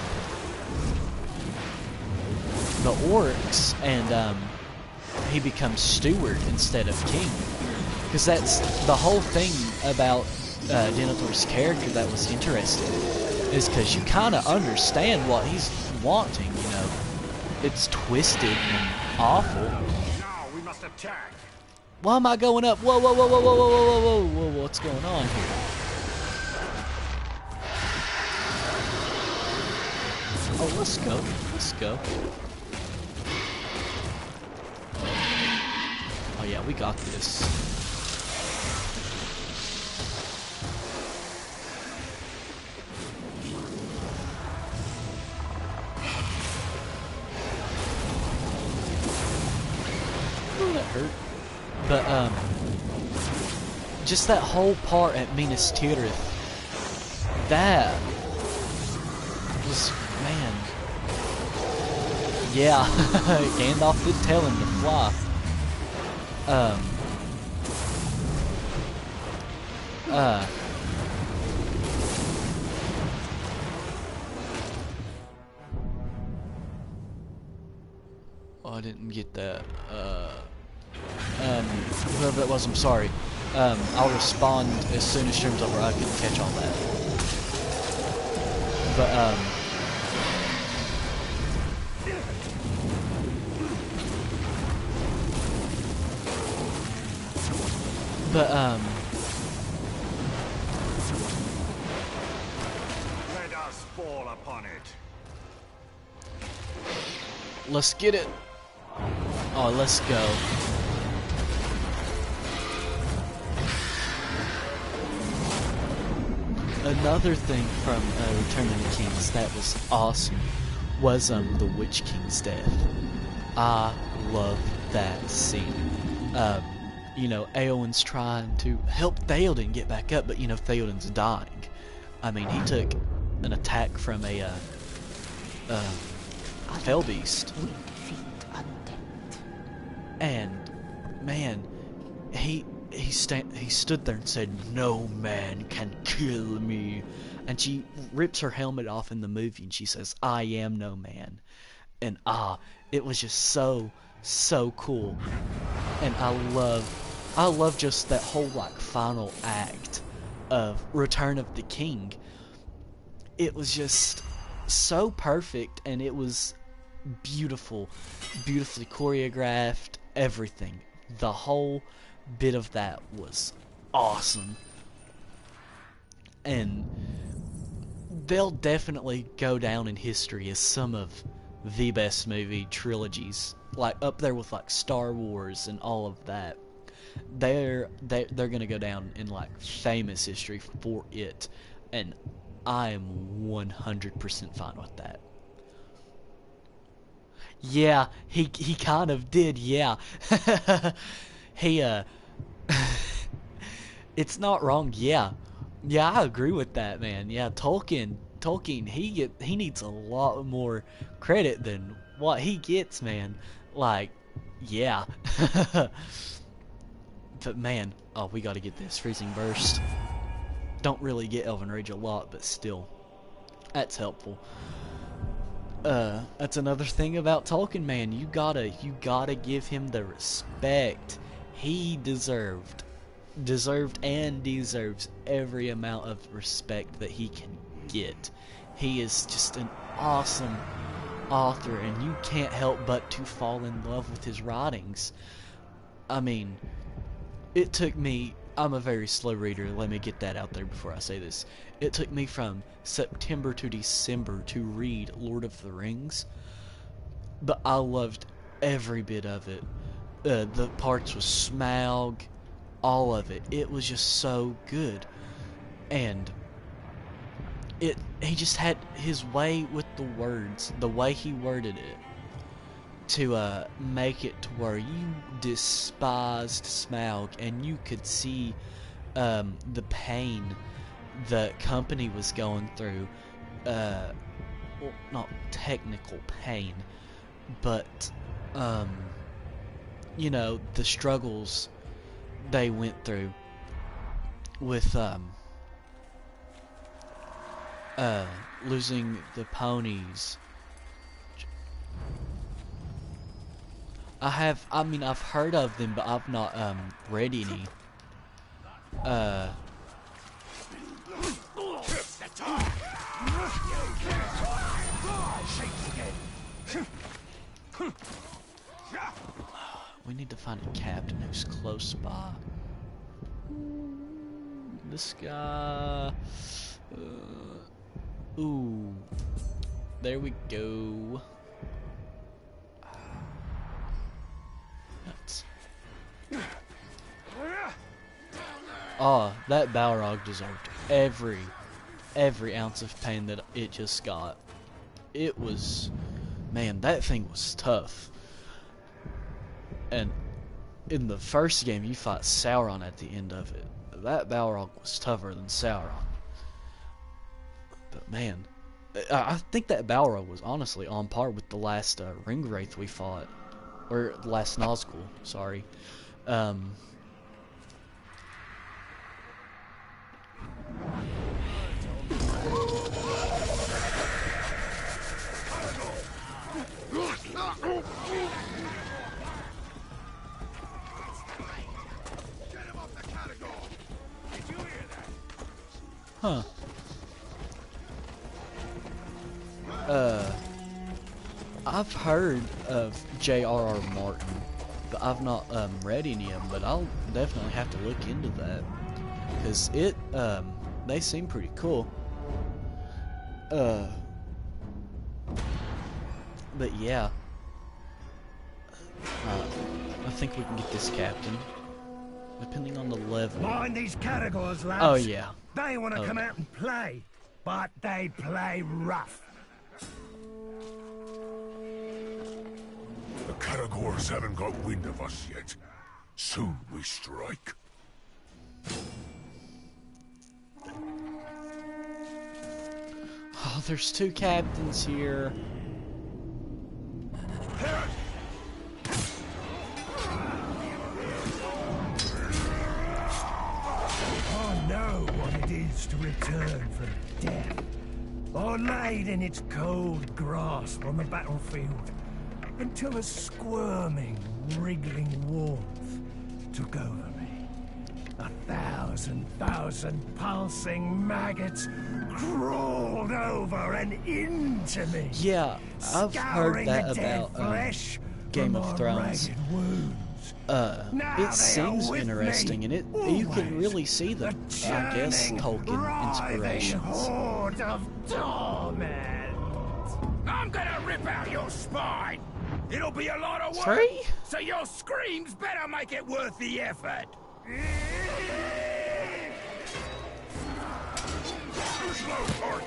the orcs and he becomes steward instead of king. Because that's the whole thing about Denethor's character that was interesting, is because you kind of understand what he's wanting, you know. It's twisted and awful. Now we must attack. Why am I going up? Whoa, whoa, whoa, whoa, whoa, whoa, whoa, whoa, whoa, what's going on here? Oh, let's go. Let's go. Oh yeah, we got this. Ooh, that hurt. But just that whole part at Minas Tirith, that was, man. Yeah, Gandalf did tell him to fly. Oh, I didn't get that. Whoever it was, I'm sorry. I'll respond as soon as stream's over. I couldn't catch all that. But, Let us fall upon it. let's get it. Oh, let's go. Another thing from Return of the Kings that was awesome was the Witch King's death. I love that scene. You know, Eowyn's trying to help Theoden get back up, but you know, Theoden's dying. I mean, he took an attack from a fell beast. And man, he stood there and said, "No man can kill me." And she rips her helmet off in the movie and she says, "I am no man." And it was just so cool. And I love just that whole like final act of Return of the King. It was just so perfect, and it was beautiful, beautifully choreographed, everything. The whole bit of that was awesome. And they'll definitely go down in history as some of the best movie trilogies, like up there with like Star Wars and all of that. They're gonna go down in like famous history for it, and I am 100% fine with that. Yeah, he kind of did, yeah. He it's not wrong, yeah. Yeah, I agree with that, man. Yeah, Tolkien, he needs a lot more credit than what he gets, man. Like, yeah. But man, oh, we gotta get this Freezing Burst. Don't really get Elven Rage a lot, but still, that's helpful. That's another thing about Tolkien, man. You gotta give him the respect he deserved and deserves every amount of respect that he can get. He is just an awesome author, and you can't help but to fall in love with his writings. I mean, it took me, I'm a very slow reader, let me get that out there before I say this. It took me from September to December to read Lord of the Rings, but I loved every bit of it. The parts with Smaug, all of it. It was just so good. And he just had his way with the words, the way he worded it, to make it to where you despised Smaug, and you could see the pain the company was going through. Well, not technical pain, but you know, the struggles they went through with losing the ponies. I've heard of them, but I've not read any. We need to find a captain who's close by. This guy. Ooh. There we go. Nuts. Oh, that Balrog deserved every ounce of pain that it just got. It was, man, that thing was tough. And in the first game, you fought Sauron at the end of it. That Balrog was tougher than Sauron. But man, I think that Balrog was honestly on par with the last Ringwraith we fought. Or the last Nazgul, sorry. Huh. I've heard of J.R.R. Martin, but I've not read any of them, but I'll definitely have to look into that. Because they seem pretty cool. But yeah. I think we can get this captain. Depending on the level. Mind these categories, lads. Oh, yeah. They want to come out and play, but they play rough. The Caragors haven't got wind of us yet. Soon we strike. Oh, there's two captains here. I know what it is to return from death, or laid in its cold grasp on the battlefield, until a squirming, wriggling warmth took over me. 1,000 pulsing maggots crawled over and into me. Yeah, I've heard that about Game of Thrones. It seems interesting, and you can really see the, I guess, Tolkien inspirations. Horde of torment. I'm gonna rip out your spine! It'll be a lot of work! Sorry? So your screams better make it worth the effort! Too slow, Tart!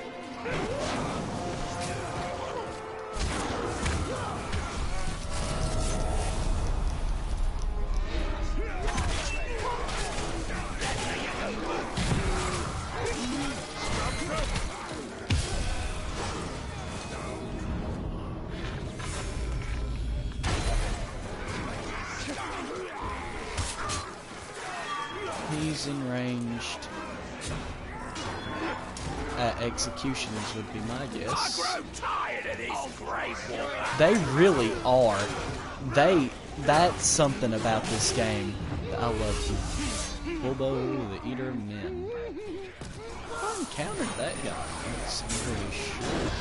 He's enranged. Executions would be my guess. I grow tired of this great war. They really are. That's something about this game that I love. Bilbo, the Eater of Men. I encountered that guy. I'm pretty sure.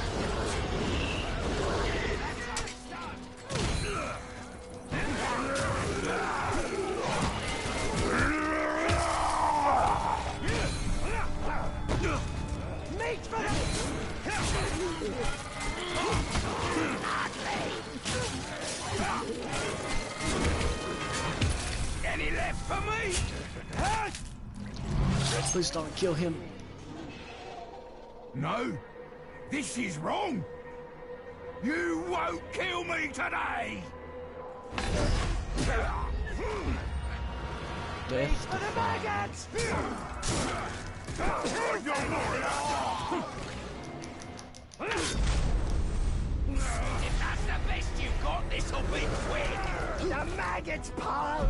Any left for me? Please don't kill him. No, this is wrong. You won't kill me today. Death defined. If that's the best you've got, this'll be quick. The maggots, Paul!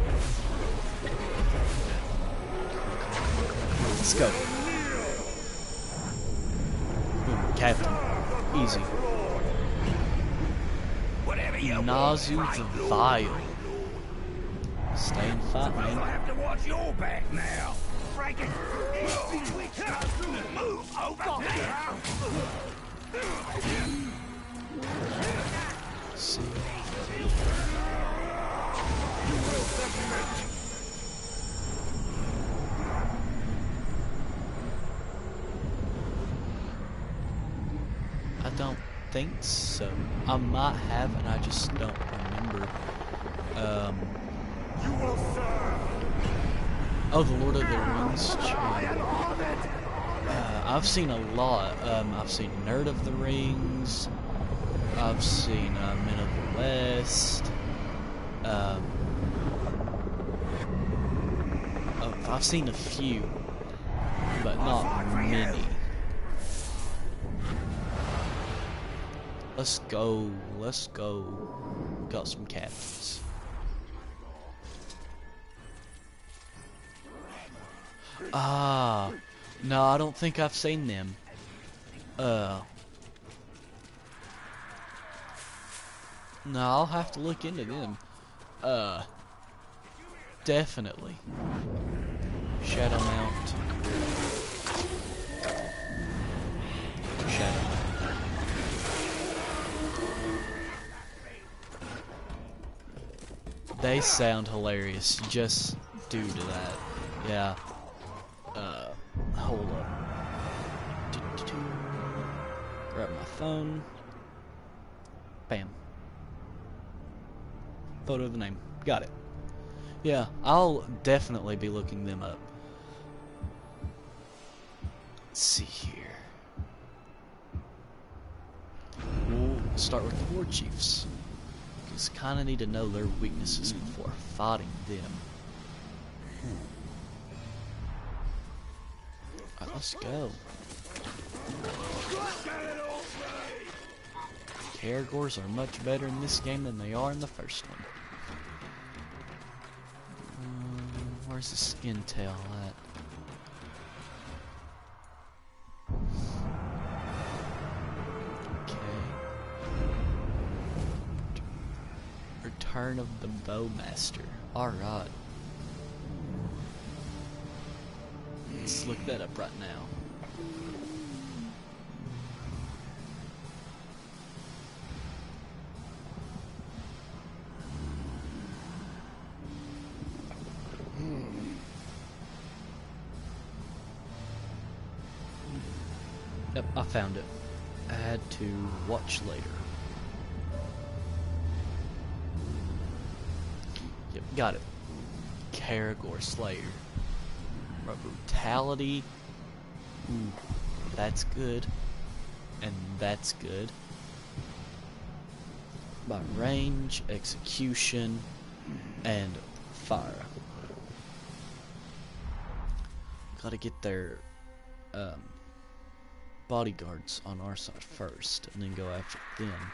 Let's go. Boom, Captain. Easy. Whatever you Nazu the Vile. Stay and fight, I'll man. have to watch your back now. Break it. Move over there. See. I think so. I might have, and I just don't remember. You will serve. Oh, the Lord of the Rings. I've seen a lot. I've seen Nerd of the Rings. I've seen Men of the West. I've seen a few, but not many. Let's go. Let's go. Got some captains. Ah, no, I don't think I've seen them. No, I'll have to look into them. Definitely. Shadow Mount. Shadow Mount. They sound hilarious just due to that. Yeah. Hold up. Grab my phone. Bam. Photo of the name. Got it. Yeah, I'll definitely be looking them up. Let's see here. We'll start with the war chiefs. Because kind of need to know their weaknesses before fighting them. Alright, let's go. Caragors are much better in this game than they are in the first one. Where's this intel at? Okay. Return of the Bowmaster. Alright. Let's look that up right now. Yep, I found it. Add to watch later. Yep, got it. Caragor Slayer. Brutality. Ooh, that's good. And that's good. By range, execution, and fire. Gotta get their bodyguards on our side first, and then go after them.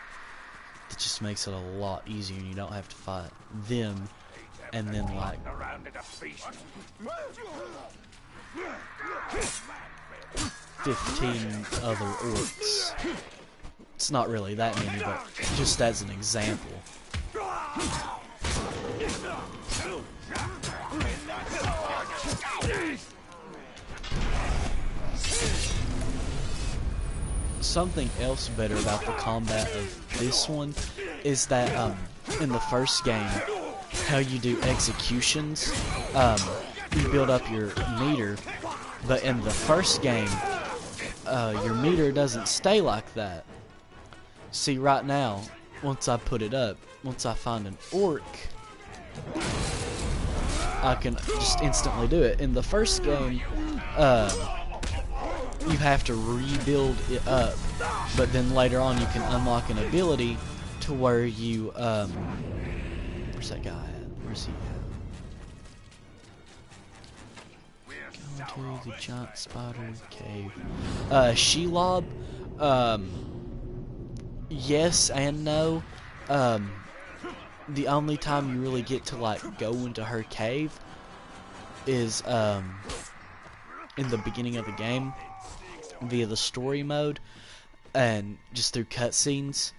That just makes it a lot easier, and you don't have to fight them, and then like 15 other orcs. It's not really that many, but just as an example. Something else better about the combat of this one is that in the first game, how you do executions, you build up your meter, but in the first game, your meter doesn't stay like that. See, right now, once I put it up, once I find an orc, I can just instantly do it. In the first game, you have to rebuild it up, but then later on you can unlock an ability to where you, where's that guy at? Where's he at? Go to the giant spider cave. Shelob, yes and no. The only time you really get to like go into her cave is in the beginning of the game via the story mode and just through cutscenes.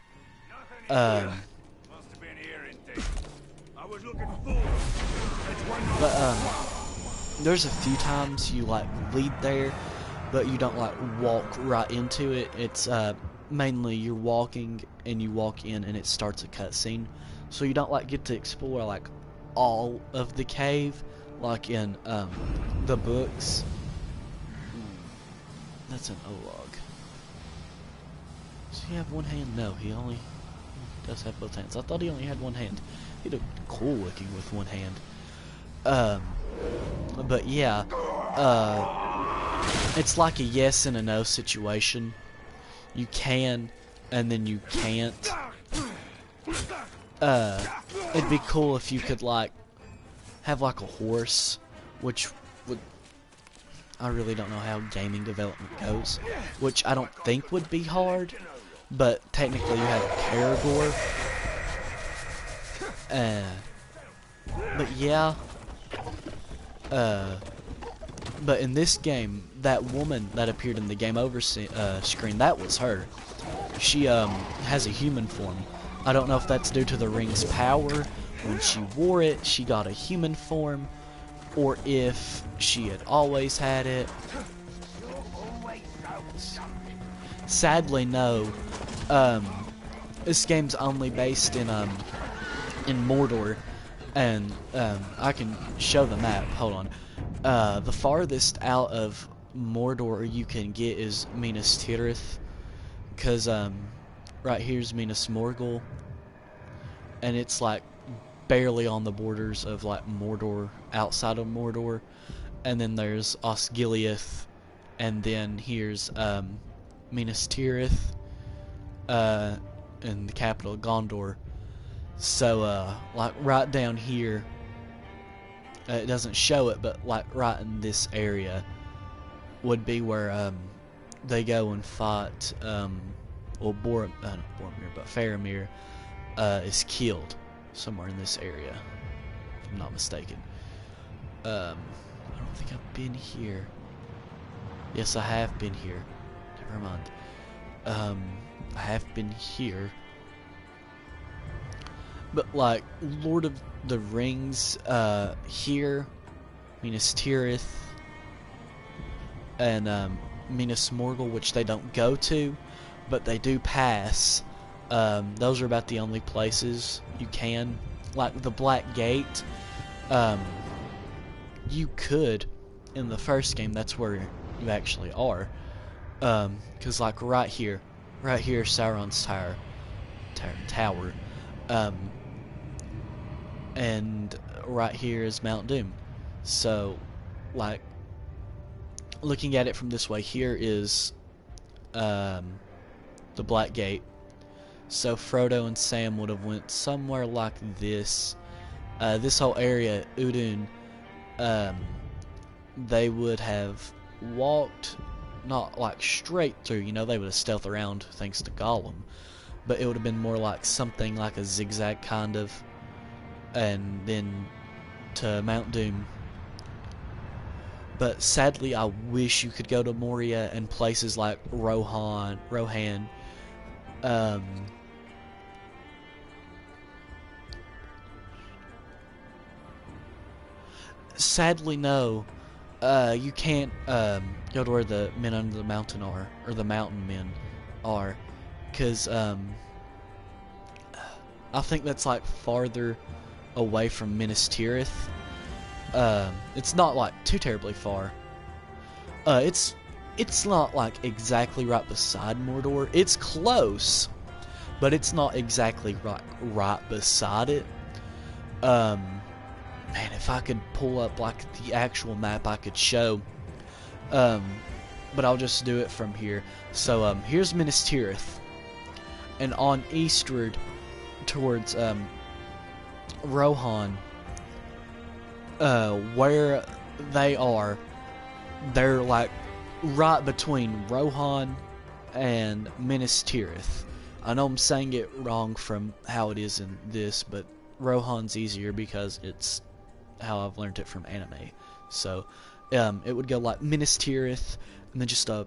There's a few times you like lead there, but you don't like walk right into it. It's mainly you're walking and you walk in and it starts a cutscene, so you don't like get to explore like all of the cave like in the books. That's an O-log. Does he have one hand? No, he only does have both hands. I thought he only had one hand. He looked cool looking with one hand. But yeah, it's like a yes and a no situation. You can, and then you can't. It'd be cool if you could, like, have, like, a horse, which would... I really don't know how gaming development goes, which I don't think would be hard, but technically you have Caragor. But yeah, but in this game, that woman that appeared in the game over screen, that was her. She has a human form. I don't know if that's due to the ring's power. When she wore it, she got a human form, or if she had always had it. Sadly, no. This game's only based in Mordor, and I can show the map. Hold on. The farthest out of Mordor you can get is Minas Tirith, because right here's Minas Morgul, and it's like barely on the borders of like Mordor, outside of Mordor, and then there's Osgiliath, and then here's Minas Tirith, and the capital Gondor. So like right down here, it doesn't show it, but like right in this area would be where they go and fight well, not Boromir, but Faramir is killed somewhere in this area, if I'm not mistaken. I don't think I've been here. Yes, I have been here. Never mind. I have been here. But like Lord of the Rings, here, Minas Tirith, and Minas Morgul, which they don't go to, but they do pass. Those are about the only places you can. Like the Black Gate, you could, in the first game, that's where you actually are. Because like right here, Sauron's tower, and right here is Mount Doom. So, like, looking at it from this way, here is the Black Gate. So Frodo and Sam would have went somewhere like this. This whole area, Udun, they would have walked, not like straight through, you know, they would have stealthed around thanks to Gollum, but it would have been more like something like a zigzag kind of, and then to Mount Doom. But sadly, I wish you could go to Moria and places like Rohan. Sadly, no. You can't go to where the men under the mountain are, or the mountain men are, because I think that's like farther away from Minas Tirith. It's not like too terribly far. It's not like exactly right beside Mordor. It's close, but it's not exactly right beside it. Man, if I could pull up like the actual map, I could show. But I'll just do it from here. So here's Minas Tirith, and on eastward towards Rohan, where they are, they're like right between Rohan and Minas Tirith. I know I'm saying it wrong from how it is in this, but Rohan's easier because it's how I've learned it from anime. So it would go like Minas Tirith, and then just a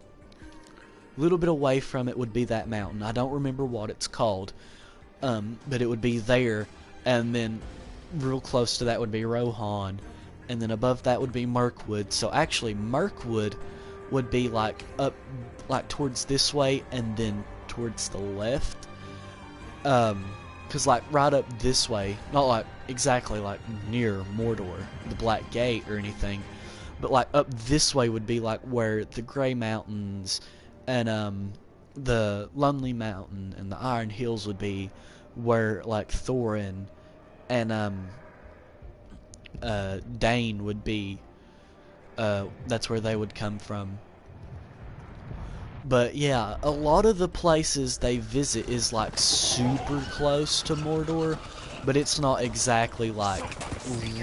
little bit away from it would be that mountain. I don't remember what it's called, but it would be there, and then real close to that would be Rohan, and then above that would be Mirkwood. So actually Mirkwood would be like up, like towards this way, and then towards the left, because like right up this way, not like exactly like near Mordor, the Black Gate or anything, but like up this way would be like where the Grey Mountains and the Lonely Mountain and the Iron Hills would be where like Thorin and Dane would be. That's where they would come from. But yeah, a lot of the places they visit is like super close to Mordor, but it's not exactly like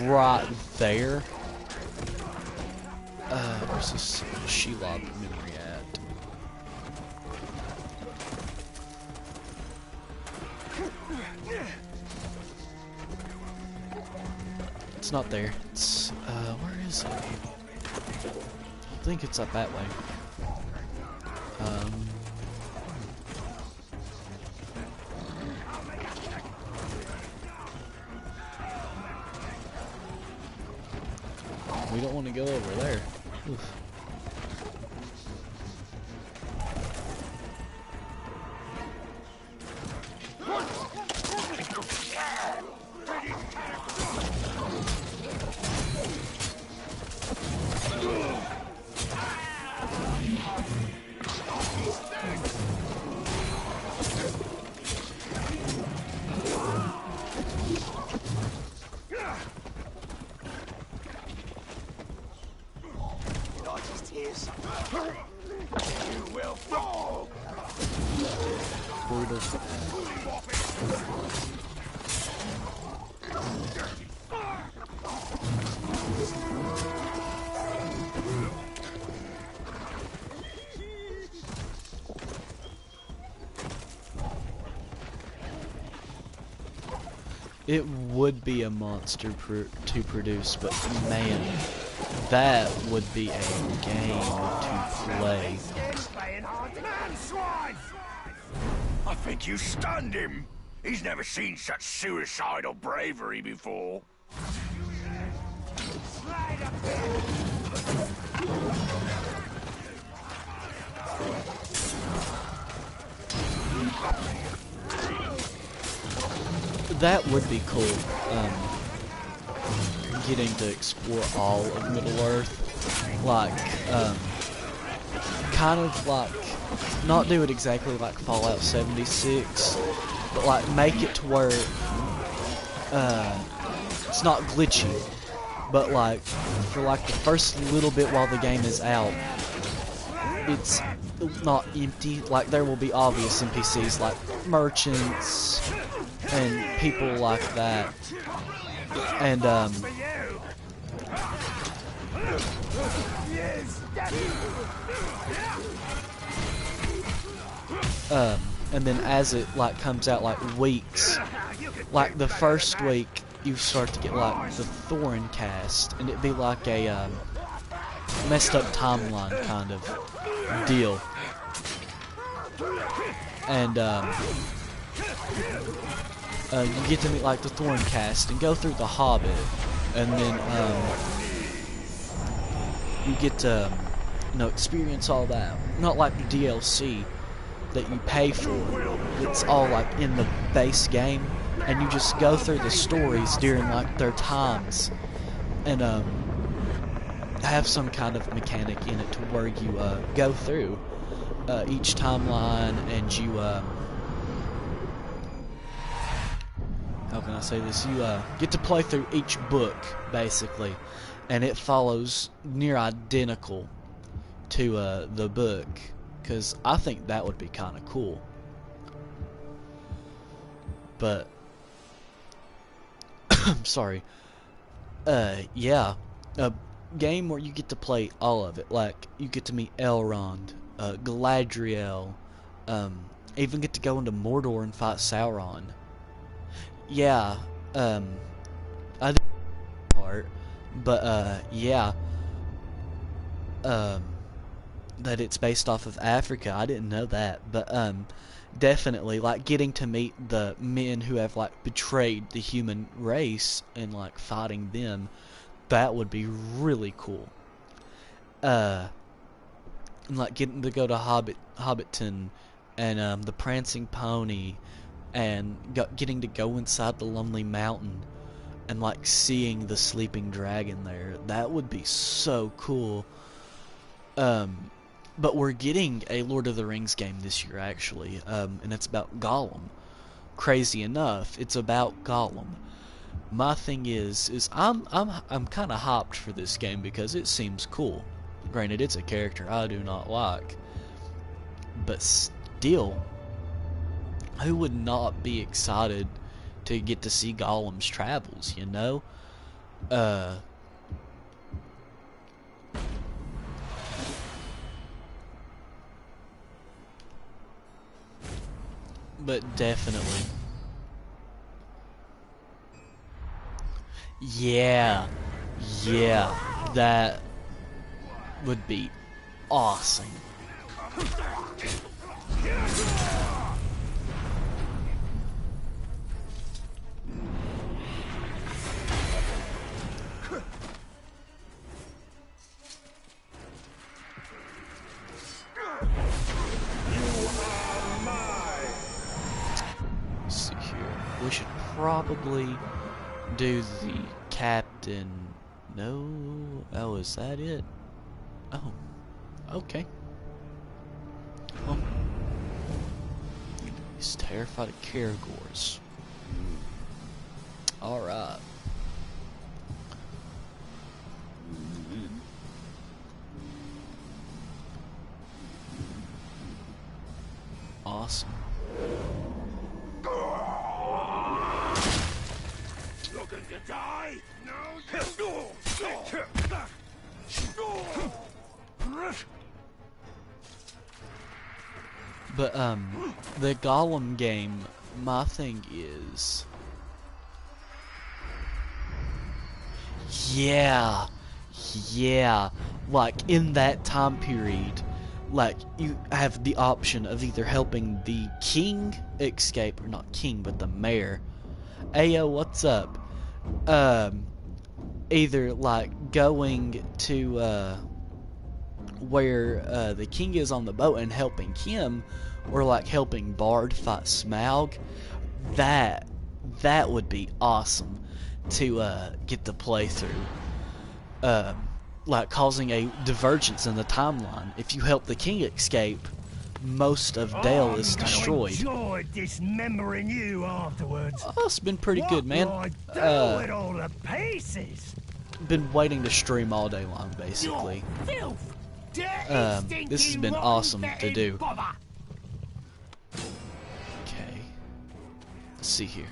right there. Where's this Shelob memory at? It's not there. It's, where is it? I think it's up that way. We don't want to go over there. Oof. It would be a monster to produce, but man, that would be a game to play. I think you stunned him. He's never seen such suicidal bravery before. That would be cool, getting to explore all of Middle-earth, like, kind of like, not do it exactly like Fallout 76, but like make it to where, it's not glitchy, but like, for like the first little bit while the game is out, it's not empty. Like, there will be obvious NPCs like merchants and people like that, and and then as it like comes out like weeks, like the first week you start to get like the Thorin cast, and it'd be like a messed up timeline kind of deal, and you get to meet like the Thorin cast and go through the Hobbit, and then you get to experience all that. Not like the DLC that you pay for. It's all like in the base game, and you just go through the stories during like their times, and have some kind of mechanic in it to where you go through each timeline, and you how can I say this? You get to play through each book basically, and it follows near identical to the book, because I think that would be kind of cool. But I'm sorry. Yeah, a game where you get to play all of it. Like, you get to meet Elrond, Galadriel, even get to go into Mordor and fight Sauron. Yeah, I didn't part, but yeah, that it's based off of Africa. I didn't know that, but definitely like getting to meet the men who have like betrayed the human race and like fighting them, that would be really cool. And like getting to go to Hobbiton and the Prancing Pony, and getting to go inside the Lonely Mountain and like seeing the sleeping dragon there, that would be so cool. But we're getting a Lord of the Rings game this year, actually, and it's about Gollum. Crazy enough, it's about Gollum. My thing is I'm kind of hyped for this game because it seems cool. Granted, it's a character I do not like, but still, who would not be excited to get to see Gollum's travels? You know, but definitely. Yeah, that would be awesome. Let's see here. We should probably do the captain. No. Oh, is that it? Oh. Okay. Well, he's terrified of Caragors. Alright. Awesome. Looking to die? No. But the Gollum game, my thing is, yeah, like in that time period, like you have the option of either helping the king escape, or not king, but the mayor. Ayo, what's up? Either like going to where the king is on the boat and helping him, or like helping Bard fight Smaug. That would be awesome to get the playthrough. Like causing a divergence in the timeline. If you help the king escape, most of Dale is destroyed. Enjoy dismembering you afterwards. Oh, it's been pretty good, man. What do I do with all the pieces? Been waiting to stream all day long, basically. Filth. This has been awesome to do. Okay. Let's see here.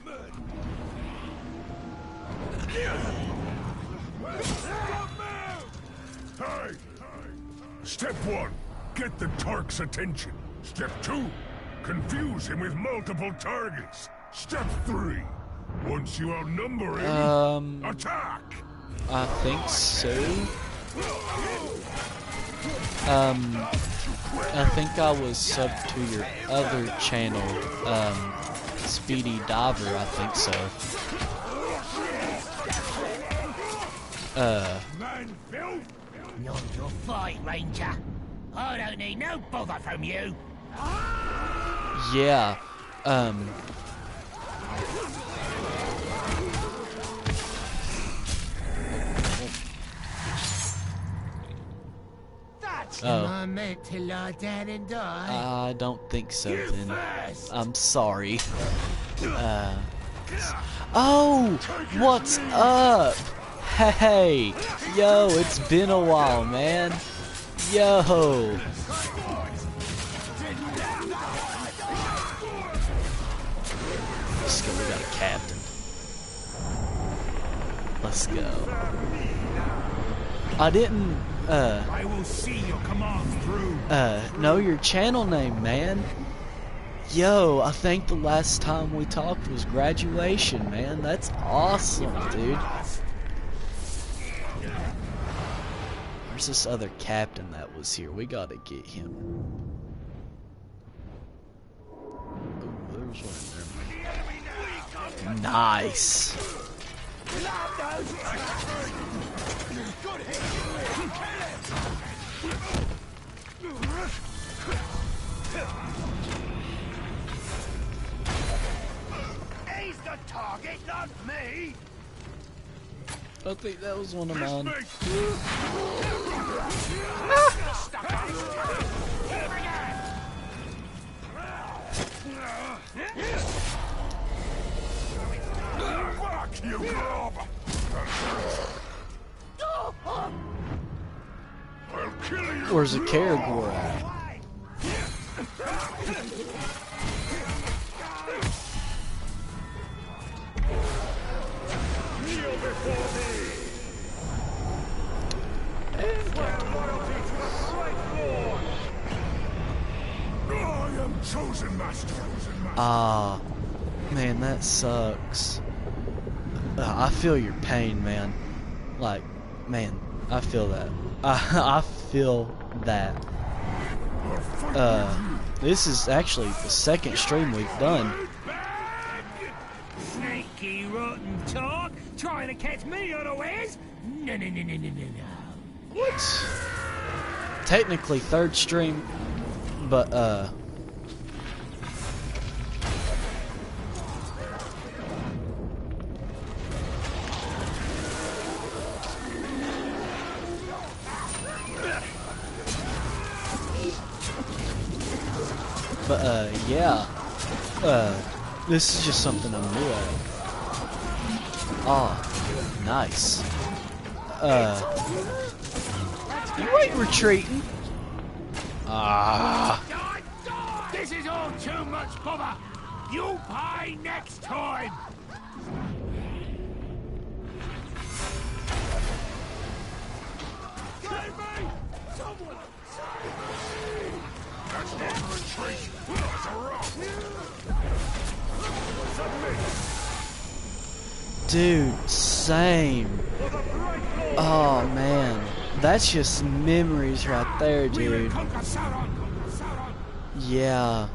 Hey! Step 1, get the Tark's attention. Step 2, confuse him with multiple targets. Step 3, once you outnumber him, attack! I think so. I think I was subbed to your other channel, Speedy Diver, I think so. Not your fight, Ranger. I don't need no bother from you. Yeah, Am I meant to lie down and die? I don't think so then. I'm sorry. Oh! What's up? Hey! Yo, it's been a while, man. Yo! Let's go, we got a captain. Let's go. I didn't, I will see your commands through. know your channel name, man. Yo, I think the last time we talked was graduation, man. That's awesome, dude. Where's this other captain that was here? We gotta get him. Oh, there's one there. Nice. He's the target, not me. I think that was one of mine. Fuck you, Rob! I'll kill you! Where's the Caragor at? Kneel before me! Swear loyalty to the Great Lord! I am chosen master. Ah, man, that sucks. I feel your pain, man. Like, man, I feel that. I feel that. This is actually the second stream we've done. Sneaky, rotten talk, trying to catch me unawares? No. What? Technically third stream, but yeah. This is just something I'm new at. Oh, nice. You ain't retreating. Ah. This is all too much bother. You'll pay next time. Save me! Someone! That's not a retreat! That's a rock! Dude, same. Oh man, that's just memories right there, dude. Yeah,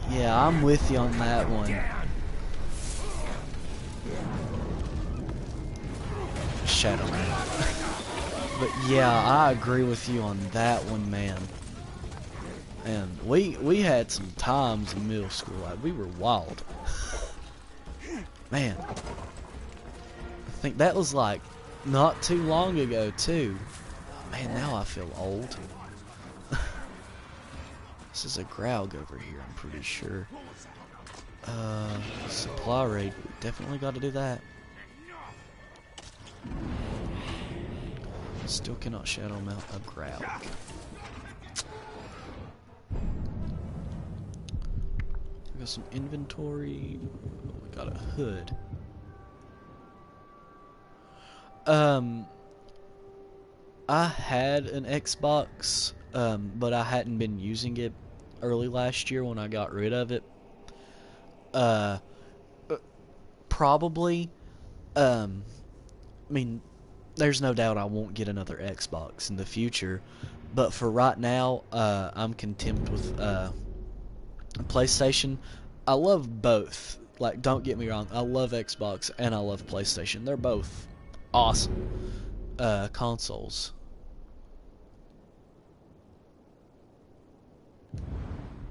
I'm with you on that one. Shadow Man. But yeah, I agree with you on that one, man. And we had some times in middle school, like we were wild. Man. I think that was like not too long ago too. Oh, man, now I feel old. This is a Graug over here, I'm pretty sure. Supply raid, we definitely got to do that. Still cannot shadow mount a Graug. We got some inventory. We got a hood. I had an Xbox, but I hadn't been using it early last year when I got rid of it. Probably, I mean, there's no doubt I won't get another Xbox in the future, but for right now, I'm content with, PlayStation. I love both. Like, don't get me wrong, I love Xbox and I love PlayStation. They're both awesome consoles.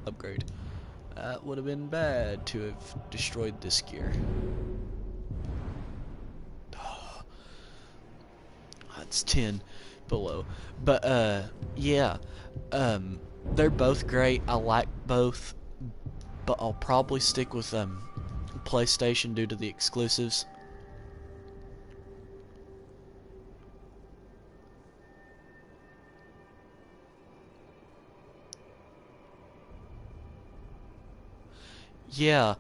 Upgrade. That would have been bad to have destroyed this gear. That's 10 below. But yeah, they're both great. I like both, but I'll probably stick with PlayStation due to the exclusives. Yeah.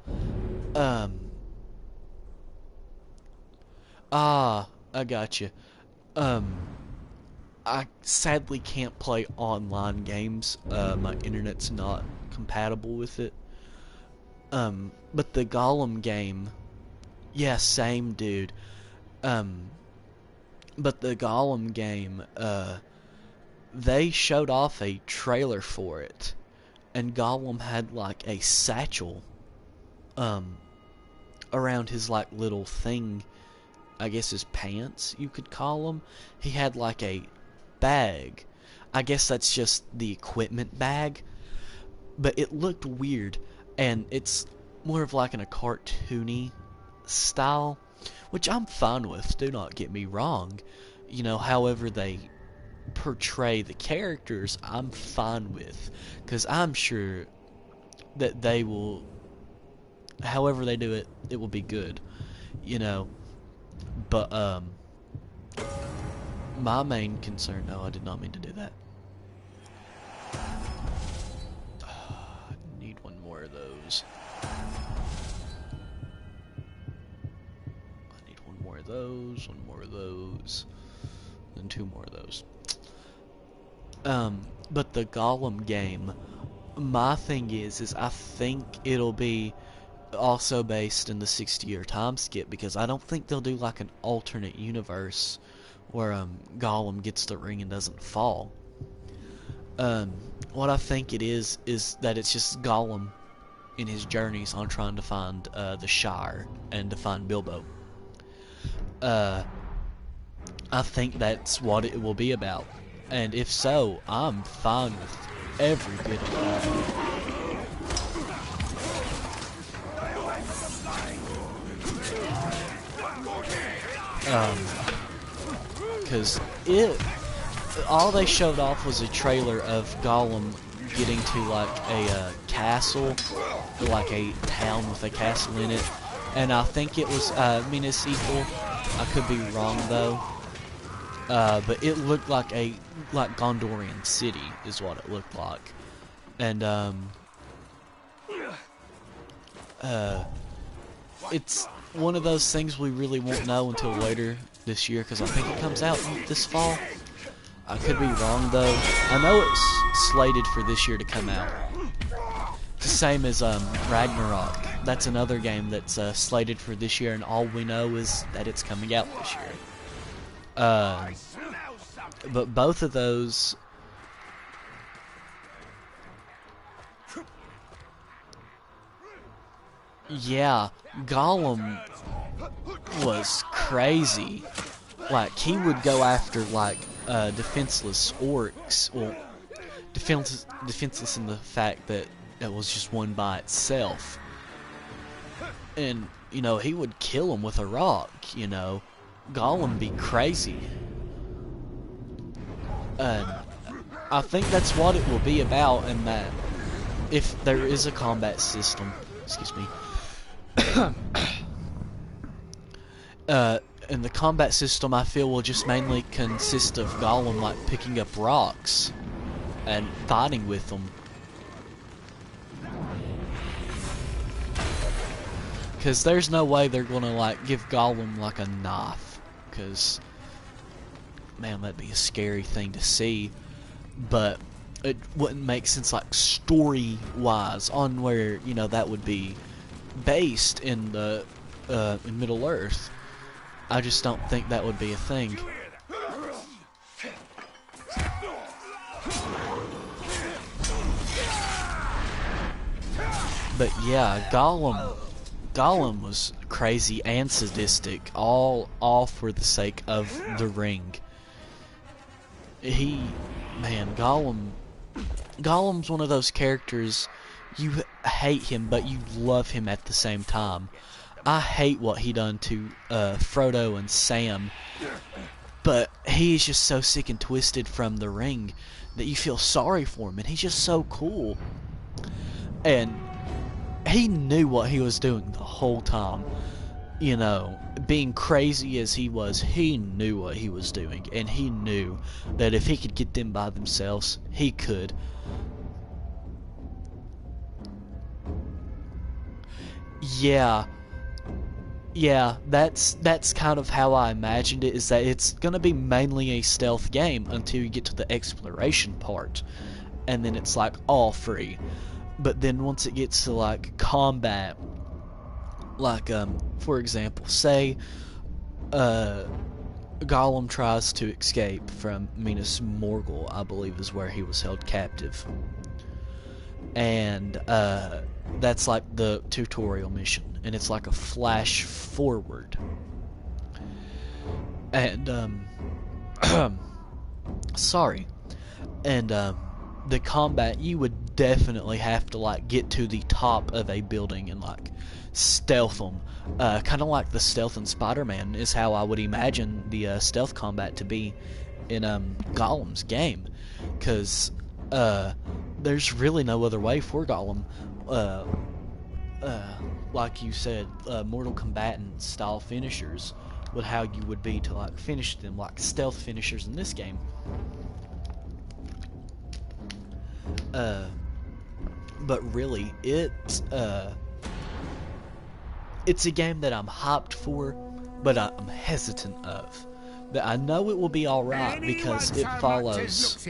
I got you. I sadly can't play online games. My internet's not compatible with it. But the Gollum game, yeah, same dude. But the Gollum game, they showed off a trailer for it, and Gollum had like a satchel, around his like little thing, I guess his pants, you could call them. He had like a bag. I guess that's just the equipment bag, but it looked weird, and it's more of like in a cartoony style, which I'm fine with, do not get me wrong. You know, however they portray the characters, I'm fine with, because I'm sure that they will, however they do it, it will be good, you know. But my main concern, no, I did not mean to do that. I need one more of those. I need one more of those, one more of those, and two more of those. But the Gollum game, my thing is I think it'll be also based in the 60-year time skip, because I don't think they'll do like an alternate universe where Gollum gets the ring and doesn't fall. What I think it is that it's just Gollum in his journeys on trying to find the Shire and to find Bilbo. I think that's what it will be about, and if so, I'm fine with every bit of that. Because all they showed off was a trailer of Gollum getting to like a castle, like a town with a castle in it, and I think it was Minas Ithil. I could be wrong though, but it looked like Gondorian city is what it looked like, and it's one of those things we really won't know until later this year, because I think it comes out this fall. I could be wrong though. I know it's slated for this year to come out. It's the same as Ragnarok. That's another game that's slated for this year, and all we know is that it's coming out this year. But both of those, yeah, Gollum was crazy. Like, he would go after like defenseless orcs, well, defenseless in the fact that it was just one by itself, and you know, he would kill him with a rock. You know, Gollum be crazy, and I think that's what it will be about. And that if there is a combat system, excuse me, and the combat system, I feel, will just mainly consist of Gollum like picking up rocks and fighting with them. Because there's no way they're gonna like give Gollum like a knife, because man, that'd be a scary thing to see. But it wouldn't make sense like story wise on where, you know, that would be based in the in Middle Earth. I just don't think that would be a thing. But yeah, Gollum was crazy and sadistic, all for the sake of the ring. Gollum's one of those characters, you hate him, but you love him at the same time. I hate what he done to Frodo and Sam, but he's just so sick and twisted from the ring that you feel sorry for him, and he's just so cool. And he knew what he was doing the whole time. You know, being crazy as he was, he knew what he was doing, and he knew that if he could get them by themselves, he could. Yeah, that's kind of how I imagined it, is that it's gonna be mainly a stealth game until you get to the exploration part, and then it's like all free. But then once it gets to like combat, like for example, say Gollum tries to escape from Minas Morgul, I believe is where he was held captive, and that's like the tutorial mission, and it's like a flash forward, and sorry, and the combat, you would definitely have to like get to the top of a building and like stealth them, kind of like the stealth in Spider-Man is how I would imagine the stealth combat to be in Gollum's game, because there's really no other way for Gollum. Like you said, Mortal Kombatant style finishers would how you would be to like finish them, like stealth finishers in this game. But really, it's a game that I'm hyped for, but I'm hesitant of. But I know it will be alright because it follows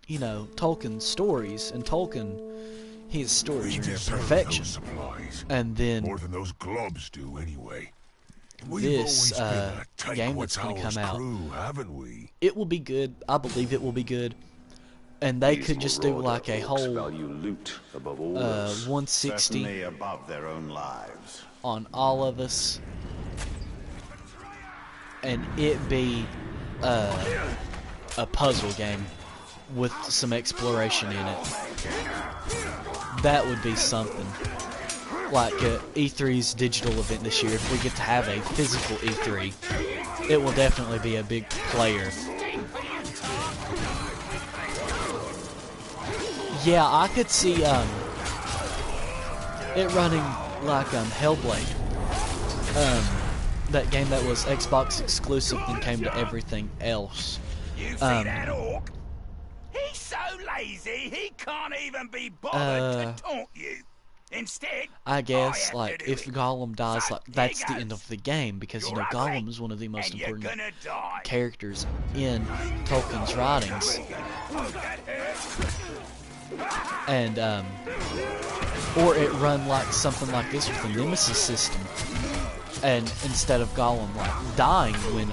you know, Tolkien's stories, and Tolkien, his stories are near perfection. And then more than those globs do anyway. This game that's going to come out, haven't we? it will be good. I believe it will be good. And they could just do like a whole loot above all else. 160 Certainly above their own lives. on all of us, and it be a puzzle game with some exploration in it. That would be something. Like E3's digital event this year, if we get to have a physical E3, it will definitely be a big player. Yeah, I could see it running like Hellblade. That game that was Xbox exclusive and came to everything else. You see that orc? He's so lazy he can't even be bothered to taunt you. Instead, I guess like if Gollum dies, like that's the end of the game, because you know Gollum is one of the most important characters in Tolkien's writings. And or it run like something like this with the Nemesis system, and instead of Gollum like dying when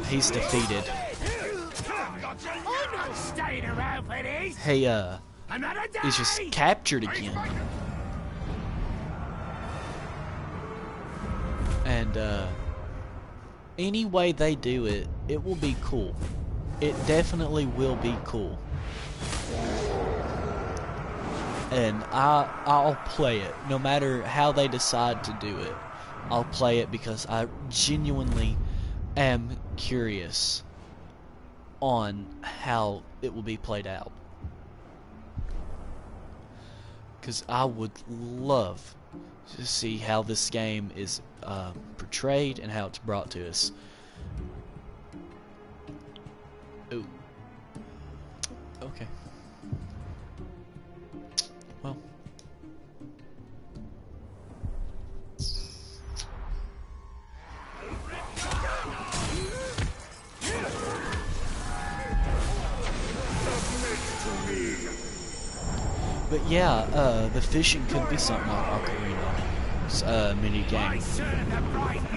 he's defeated, he is just captured again. And any way they do it, it will be cool. It definitely will be cool. And I'll play it, no matter how they decide to do it. I'll play it because I genuinely am curious on how it will be played out. Because I would love to see how this game is portrayed and how it's brought to us. Ooh. Okay. Well. But yeah, the fishing could be something like Ocarina's mini game.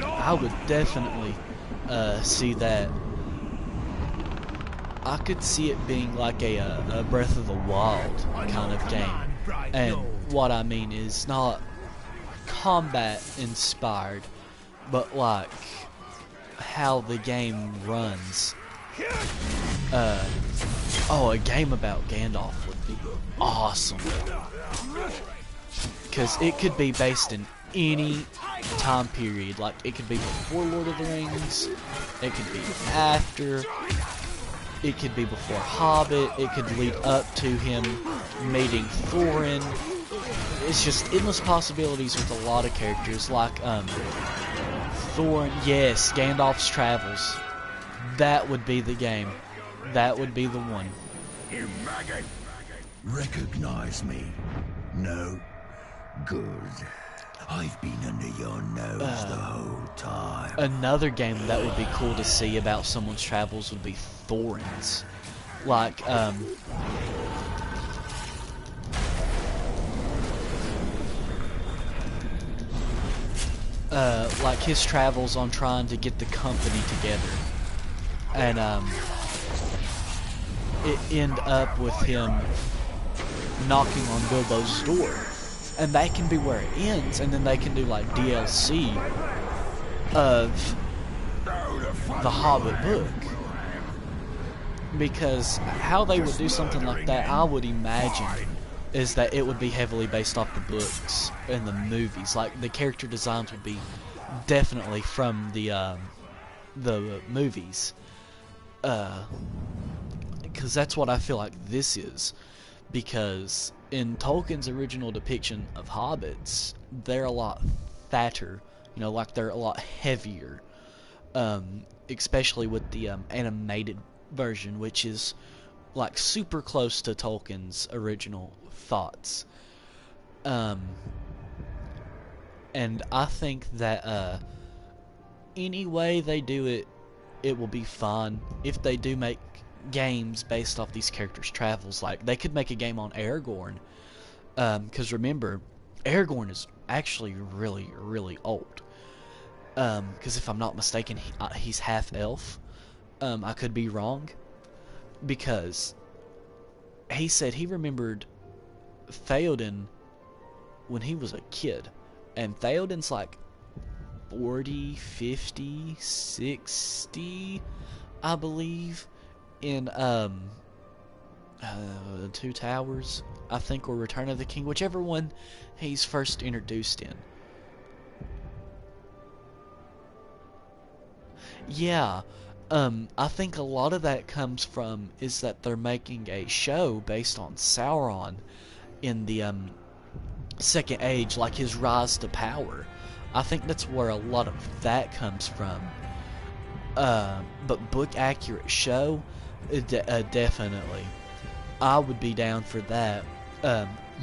I would definitely see that. I could see it being like a Breath of the Wild kind of game. And what I mean is not combat inspired, but like how the game runs. Oh, a game about Gandalf would be awesome. Because it could be based in any time period. Like, it could be before Lord of the Rings, it could be after, it could be before Hobbit, it could lead up to him meeting Thorin. It's just endless possibilities with a lot of characters. Like, Thorin, yes, Gandalf's Travels. That would be the game. That would be the one. You maggot! Recognize me? No? Good. I've been under your nose the whole time. Another game that would be cool to see about someone's travels would be Thorin's. Like, like his travels on trying to get the company together. And, it end up with him knocking on Bilbo's door. And that can be where it ends, and then they can do like DLC of the Hobbit book. Because how they would do something like that, I would imagine, is that it would be heavily based off the books and the movies. Like, the character designs would be definitely from the the movies, because that's what I feel like this is. Because in Tolkien's original depiction of hobbits, they're a lot fatter, you know, like they're a lot heavier, especially with the animated version, which is like super close to Tolkien's original thoughts. And I think that any way they do it, it will be fun. If they do make games based off these characters' travels, like they could make a game on Aragorn, because remember, Aragorn is actually really, really old. Because if I'm not mistaken, he's half elf. I could be wrong, because he said he remembered Theoden when he was a kid, and Theoden's like 40, 50, 60, I believe, in Two Towers, I think, or Return of the King, whichever one he's first introduced in. Yeah, I think a lot of that comes from is that they're making a show based on Sauron in the Second Age, like his rise to power. I think that's where a lot of that comes from. But book accurate show, definitely. I would be down for that.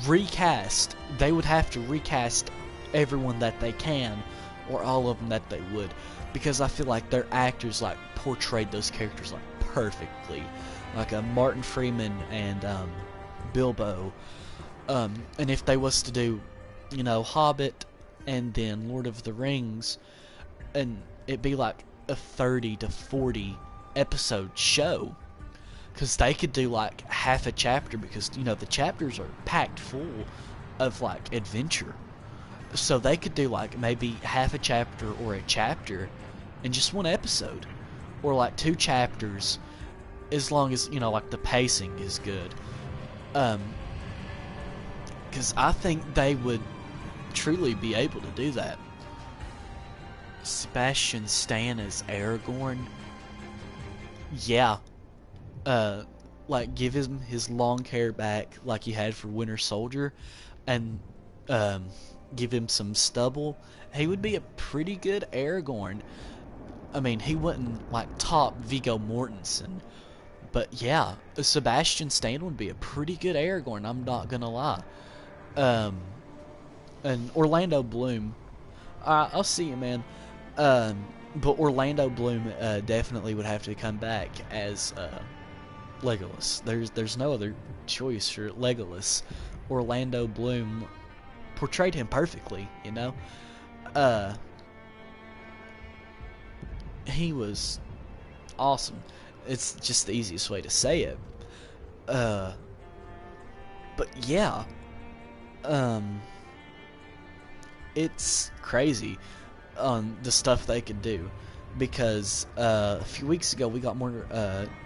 Recast. They would have to recast everyone that they can, or all of them that they would, because I feel like their actors like portrayed those characters like perfectly, like Martin Freeman and Bilbo. And if they was to do, you know, Hobbit and then Lord of the Rings, and it'd be like a 30 to 40 episode show, because they could do like half a chapter, because, you know, the chapters are packed full of like adventure. So they could do like maybe half a chapter or a chapter in just one episode, or like 2 chapters, as long as, you know, like the pacing is good. Because I think they would truly be able to do that. Sebastian Stan as Aragorn, yeah. Like give him his long hair back like he had for Winter Soldier, and give him some stubble. He would be a pretty good Aragorn. I mean, he wouldn't like top Viggo Mortensen, but yeah, Sebastian Stan would be a pretty good Aragorn, I'm not gonna lie. And Orlando Bloom, I'll see you, man. But Orlando Bloom definitely would have to come back as Legolas. There's no other choice for Legolas. Orlando Bloom portrayed him perfectly, you know. He was awesome. It's just the easiest way to say it. But yeah, it's crazy on the stuff they could do, because a few weeks ago we got more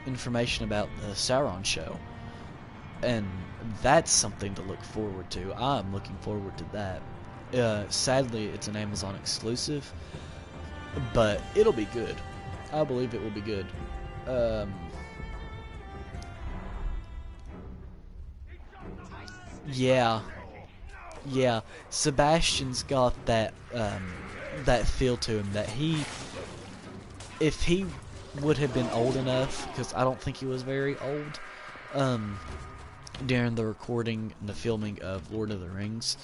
information about the Sauron show, and that's something to look forward to. I'm looking forward to that. Sadly, it's an Amazon exclusive, but it'll be good. I believe it will be good. Yeah, Sebastian's got that that feel to him, that if he would have been old enough, because I don't think he was very old during the recording and the filming of Lord of the Rings,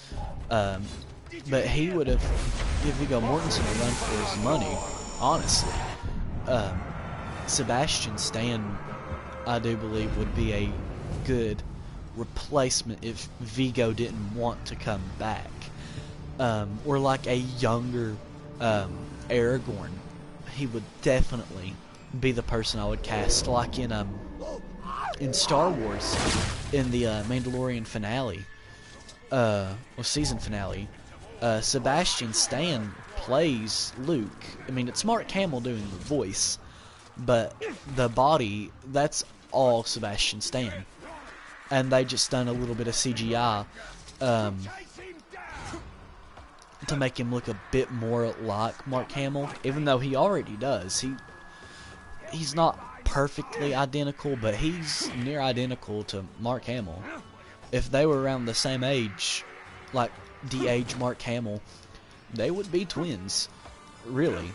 but he would have given Viggo Mortensen a run for his money, honestly. Sebastian Stan, I do believe, would be a good replacement if Viggo didn't want to come back, or like a younger Aragorn. He would definitely be the person I would cast, like in Star Wars, in the Mandalorian finale, or season finale. Sebastian Stan plays Luke. I mean, it's Mark Hamill doing the voice, but the body, that's all Sebastian Stan. And they just done a little bit of CGI to make him look a bit more like Mark Hamill, even though he already does. He's not perfectly identical, but he's near identical to Mark Hamill. If they were around the same age, like de-age Mark Hamill, they would be twins, really.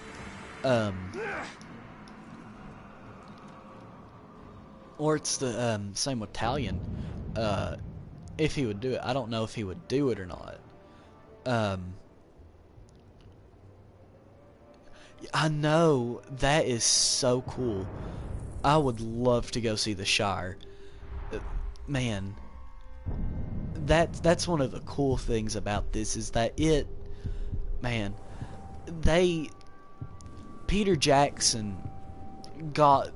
Or it's the same with Talion. If he would do it, I don't know if he would do it or not. I know, that is so cool. I would love to go see the Shire. Man, that's one of the cool things about this, is that Peter Jackson got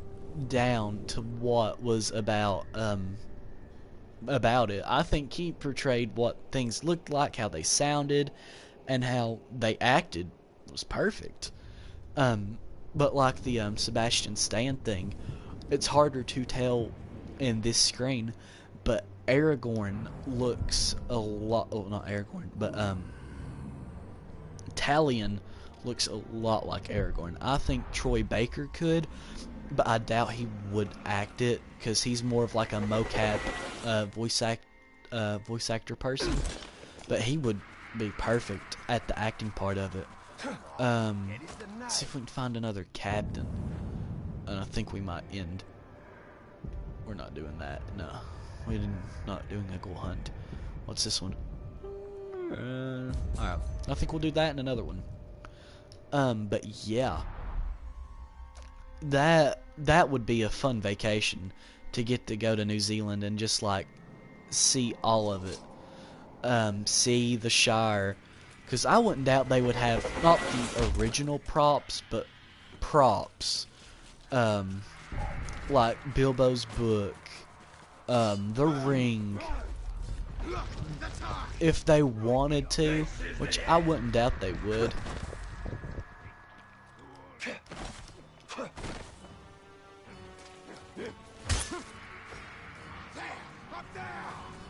down to what was about it. I think he portrayed what things looked like, how they sounded, and how they acted was perfect. But like the Sebastian Stan thing, it's harder to tell in this screen, but Aragorn looks a lot... Oh, not Aragorn, but Talion looks a lot like Aragorn. I think Troy Baker could, but I doubt he would act it, because he's more of like a mocap voice actor person. But he would be perfect at the acting part of it. Let's see if we can find another captain. And I think we might end. We're not doing that. No, we're not doing a ghoul hunt. What's this one? Alright, I think we'll do that in another one. But yeah, that would be a fun vacation, to get to go to New Zealand and just like see all of it. See the Shire, because I wouldn't doubt they would have not the original props, but props, like Bilbo's book, the ring, if they wanted to, which I wouldn't doubt they would.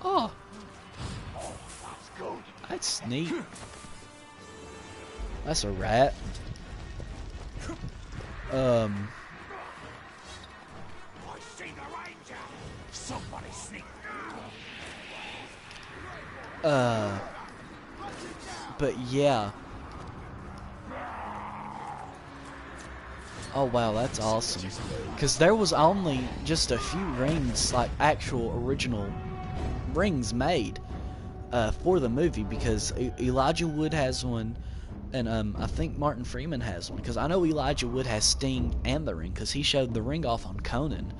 Oh, that's neat. That's a rat. I see the ranger. Somebody sneak. But yeah. Oh wow, that's awesome. Because there was only just a few rings, like actual original rings made for the movie, because Elijah Wood has one, and I think Martin Freeman has one, because I know Elijah Wood has Sting and the ring, because he showed the ring off on Conan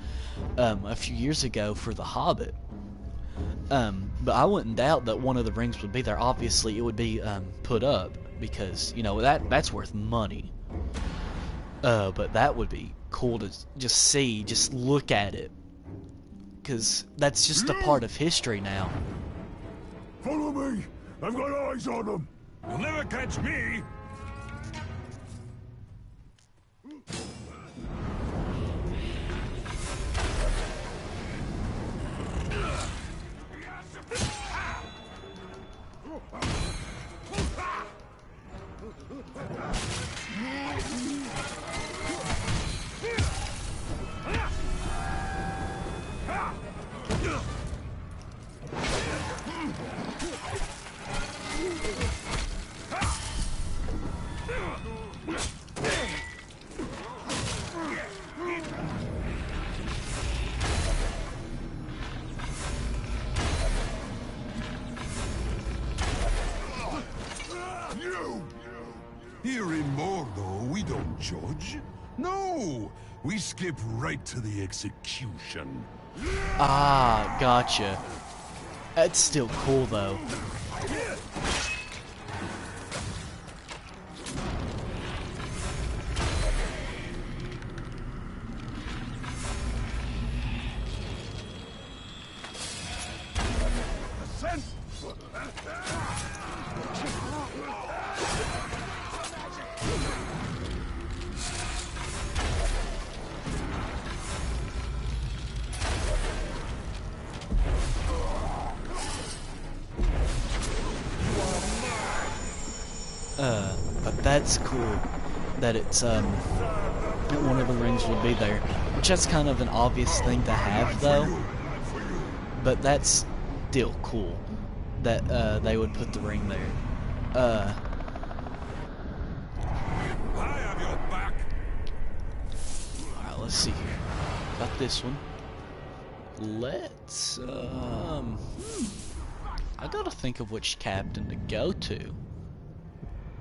a few years ago for The Hobbit. But I wouldn't doubt that one of the rings would be there. Obviously, it would be put up, because you know that's worth money. But that would be cool to just see, just look at it, because that's just a part of history now. Follow me! I've got eyes on them! You'll never catch me! Here in Mordor, we don't judge. No! We skip right to the execution. Ah, gotcha. That's still cool, though. that's cool that it's that one of the rings would be there, which that's kind of an obvious thing to have though, but that's still cool that they would put the ring there. Alright, let's see here. Got this one. Let's I gotta think of which captain to go to.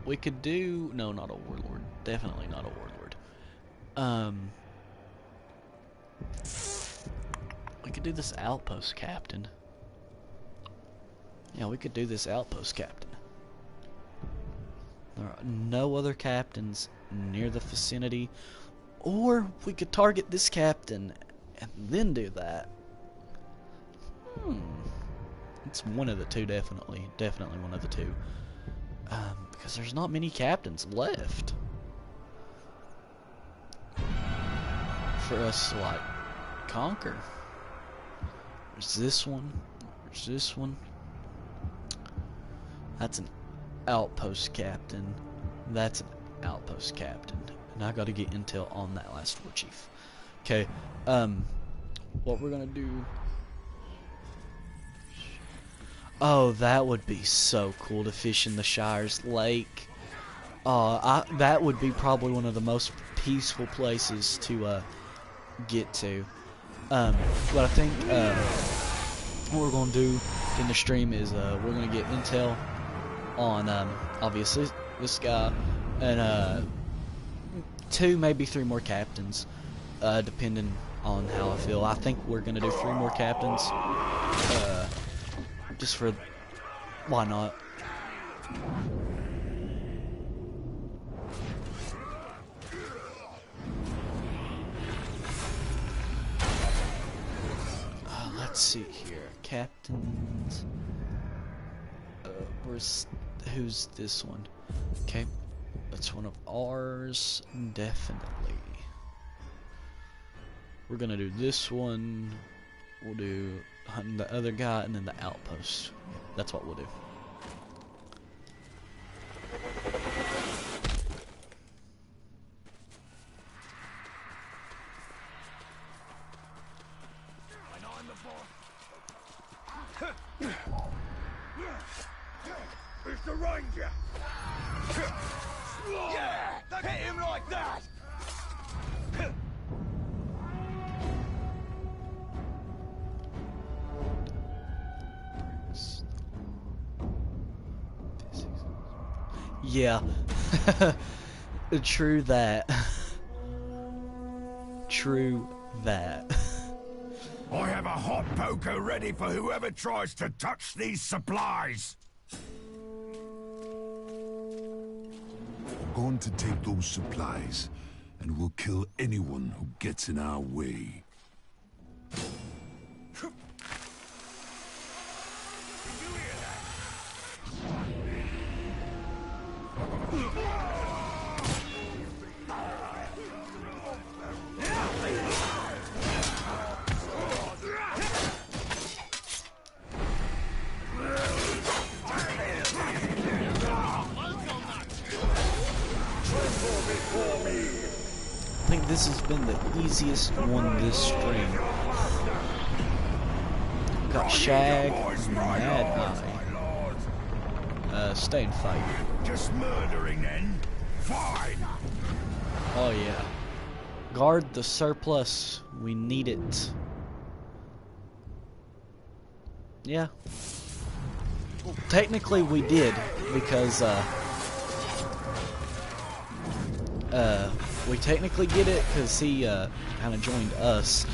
We could do... No, not a warlord. Definitely not a warlord. We could do this outpost captain. Yeah, we could do this outpost captain. There are no other captains near the vicinity. Or we could target this captain and then do that. It's one of the two, definitely. Definitely one of the two. Because there's not many captains left for us to, like, conquer. There's this one. There's this one. That's an outpost captain. That's an outpost captain. And I gotta get intel on that last war chief. Okay, what we're gonna do... Oh, that would be so cool to fish in the Shire's lake. That would be probably one of the most peaceful places to get to. What I think what we're gonna do in the stream is we're gonna get intel on obviously this guy and 2, maybe 3 more captains, depending on how I feel. I think we're gonna do 3 more captains. Just for, why not? Let's see here, captains. Who's this one? Okay, that's one of ours, definitely. We're gonna do this one. We'll do hunting the other guy and then the outpost. That's what we'll do. It's the Ranger! Yeah! Hit him like that! Yeah. True that. True that. I have a hot poker ready for whoever tries to touch these supplies. Going to take those supplies, and we'll kill anyone who gets in our way. I think this has been the easiest one this stream. Got Shag, Mad Eye. Stay and fight. Just murdering then? Fine. Oh yeah. Guard the surplus. We need it. Yeah. Well, technically we did, because we technically get it because he kind of joined us.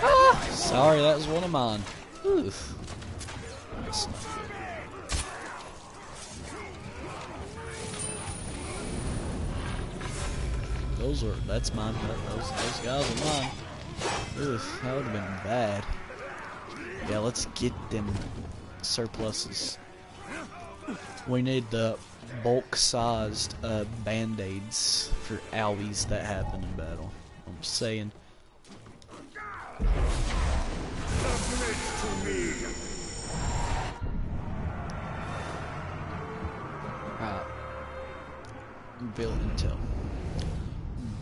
Ah, sorry, that was one of mine. Oof. That's not good. That's mine. Those guys are mine. Oof, that would have been bad. Yeah, let's get them surpluses. We need the bulk-sized band-aids for owies that happen in battle. I'm saying. Right. Build intel.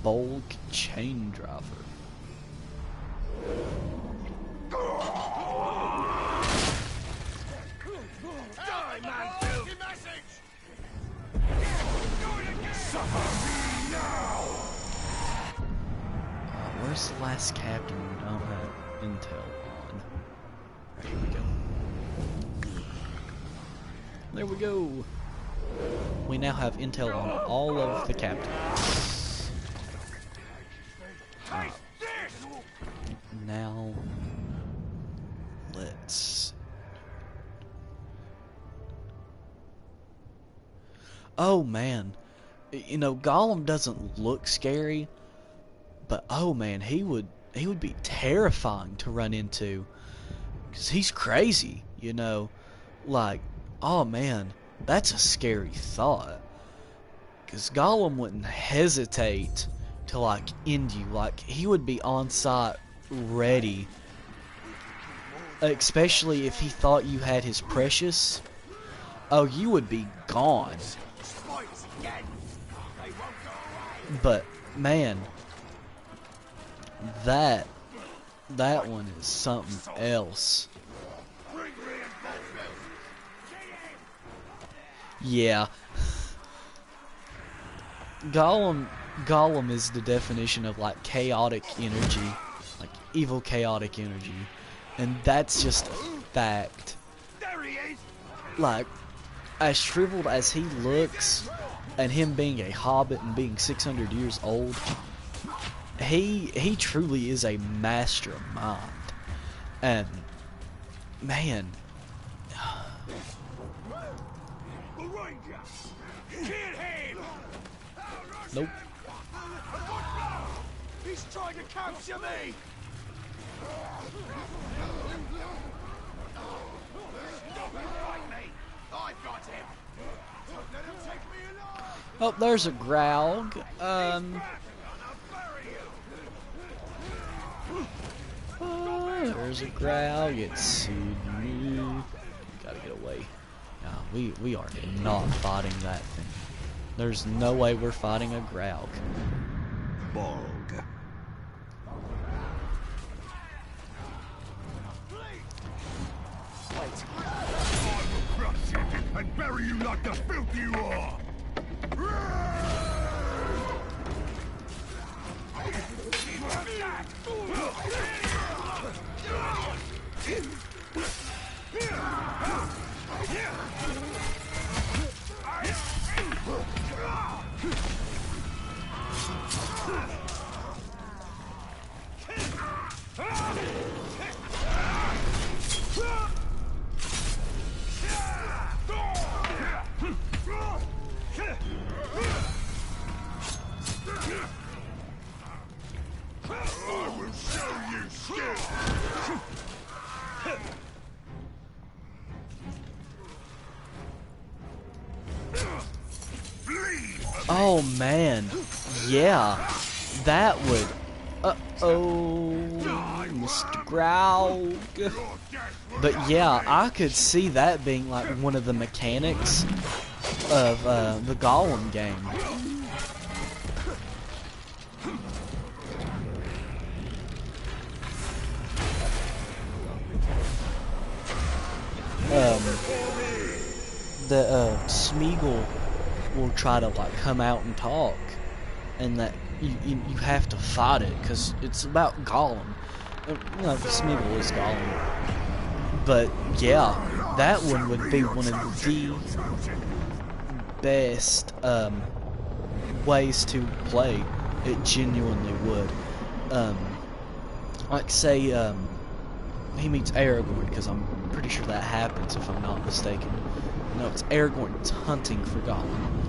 Bulk chain driver. Where's the last captain we don't have intel on? Right, here we go. There we go. We now have intel on all of the captains. Now, let's... Oh man, you know, Gollum doesn't look scary, but oh man, he would be terrifying to run into, because he's crazy, you know. Like, oh man, that's a scary thought, because Gollum wouldn't hesitate to like end you. Like, he would be on site ready, especially if he thought you had his precious. Oh, you would be gone. But man, that one is something else. Yeah. Gollum is the definition of like chaotic energy, like evil chaotic energy, and that's just a fact. Like, as shriveled as he looks, and him being a hobbit and being 600 years old, he truly is a mastermind. And man, nope. He's trying to capture me. I've got him. Let him take me alive. Oh, there's a Graug. There's a Graug. It's Sydney. Gotta get away. No, we are not fighting that thing. There's no way we're fighting a Graug. Bog. And bury you like the filth you are! Oh man, yeah, that would. Uh-oh, Mr. Graug. But yeah, I could see that being like one of the mechanics of the Gollum game. Smeagol will try to like come out and talk, and that you have to fight it because it's about Gollum. No, Smeagol is Gollum, but yeah, that one would be one of the best ways to play. It genuinely would. Like say he meets Aragorn, because I'm pretty sure that happens if I'm not mistaken. No, it's Aragorn's hunting for Gollum,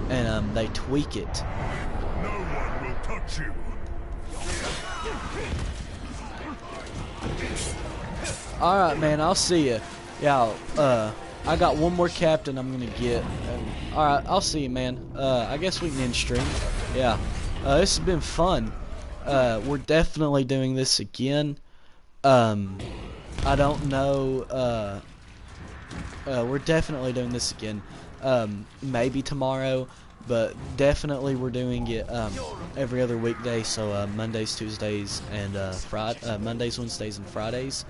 and they tweak it. No one will touch you. All right, man. I'll see you. Yeah. I got one more captain I'm gonna get. All right. I'll see you, man. I guess we can end stream. Yeah. This has been fun. We're definitely doing this again. I don't know. We're definitely doing this again. Maybe tomorrow, but definitely we're doing it every other weekday. So Mondays, Tuesdays, and Mondays, Wednesdays, and Fridays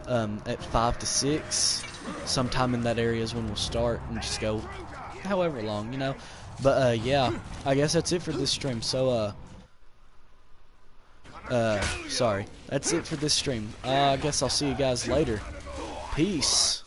at 5 to 6. Sometime in that area is when we'll start and just go however long, you know. But yeah, I guess that's it for this stream. So sorry, that's it for this stream. I guess I'll see you guys later. Peace.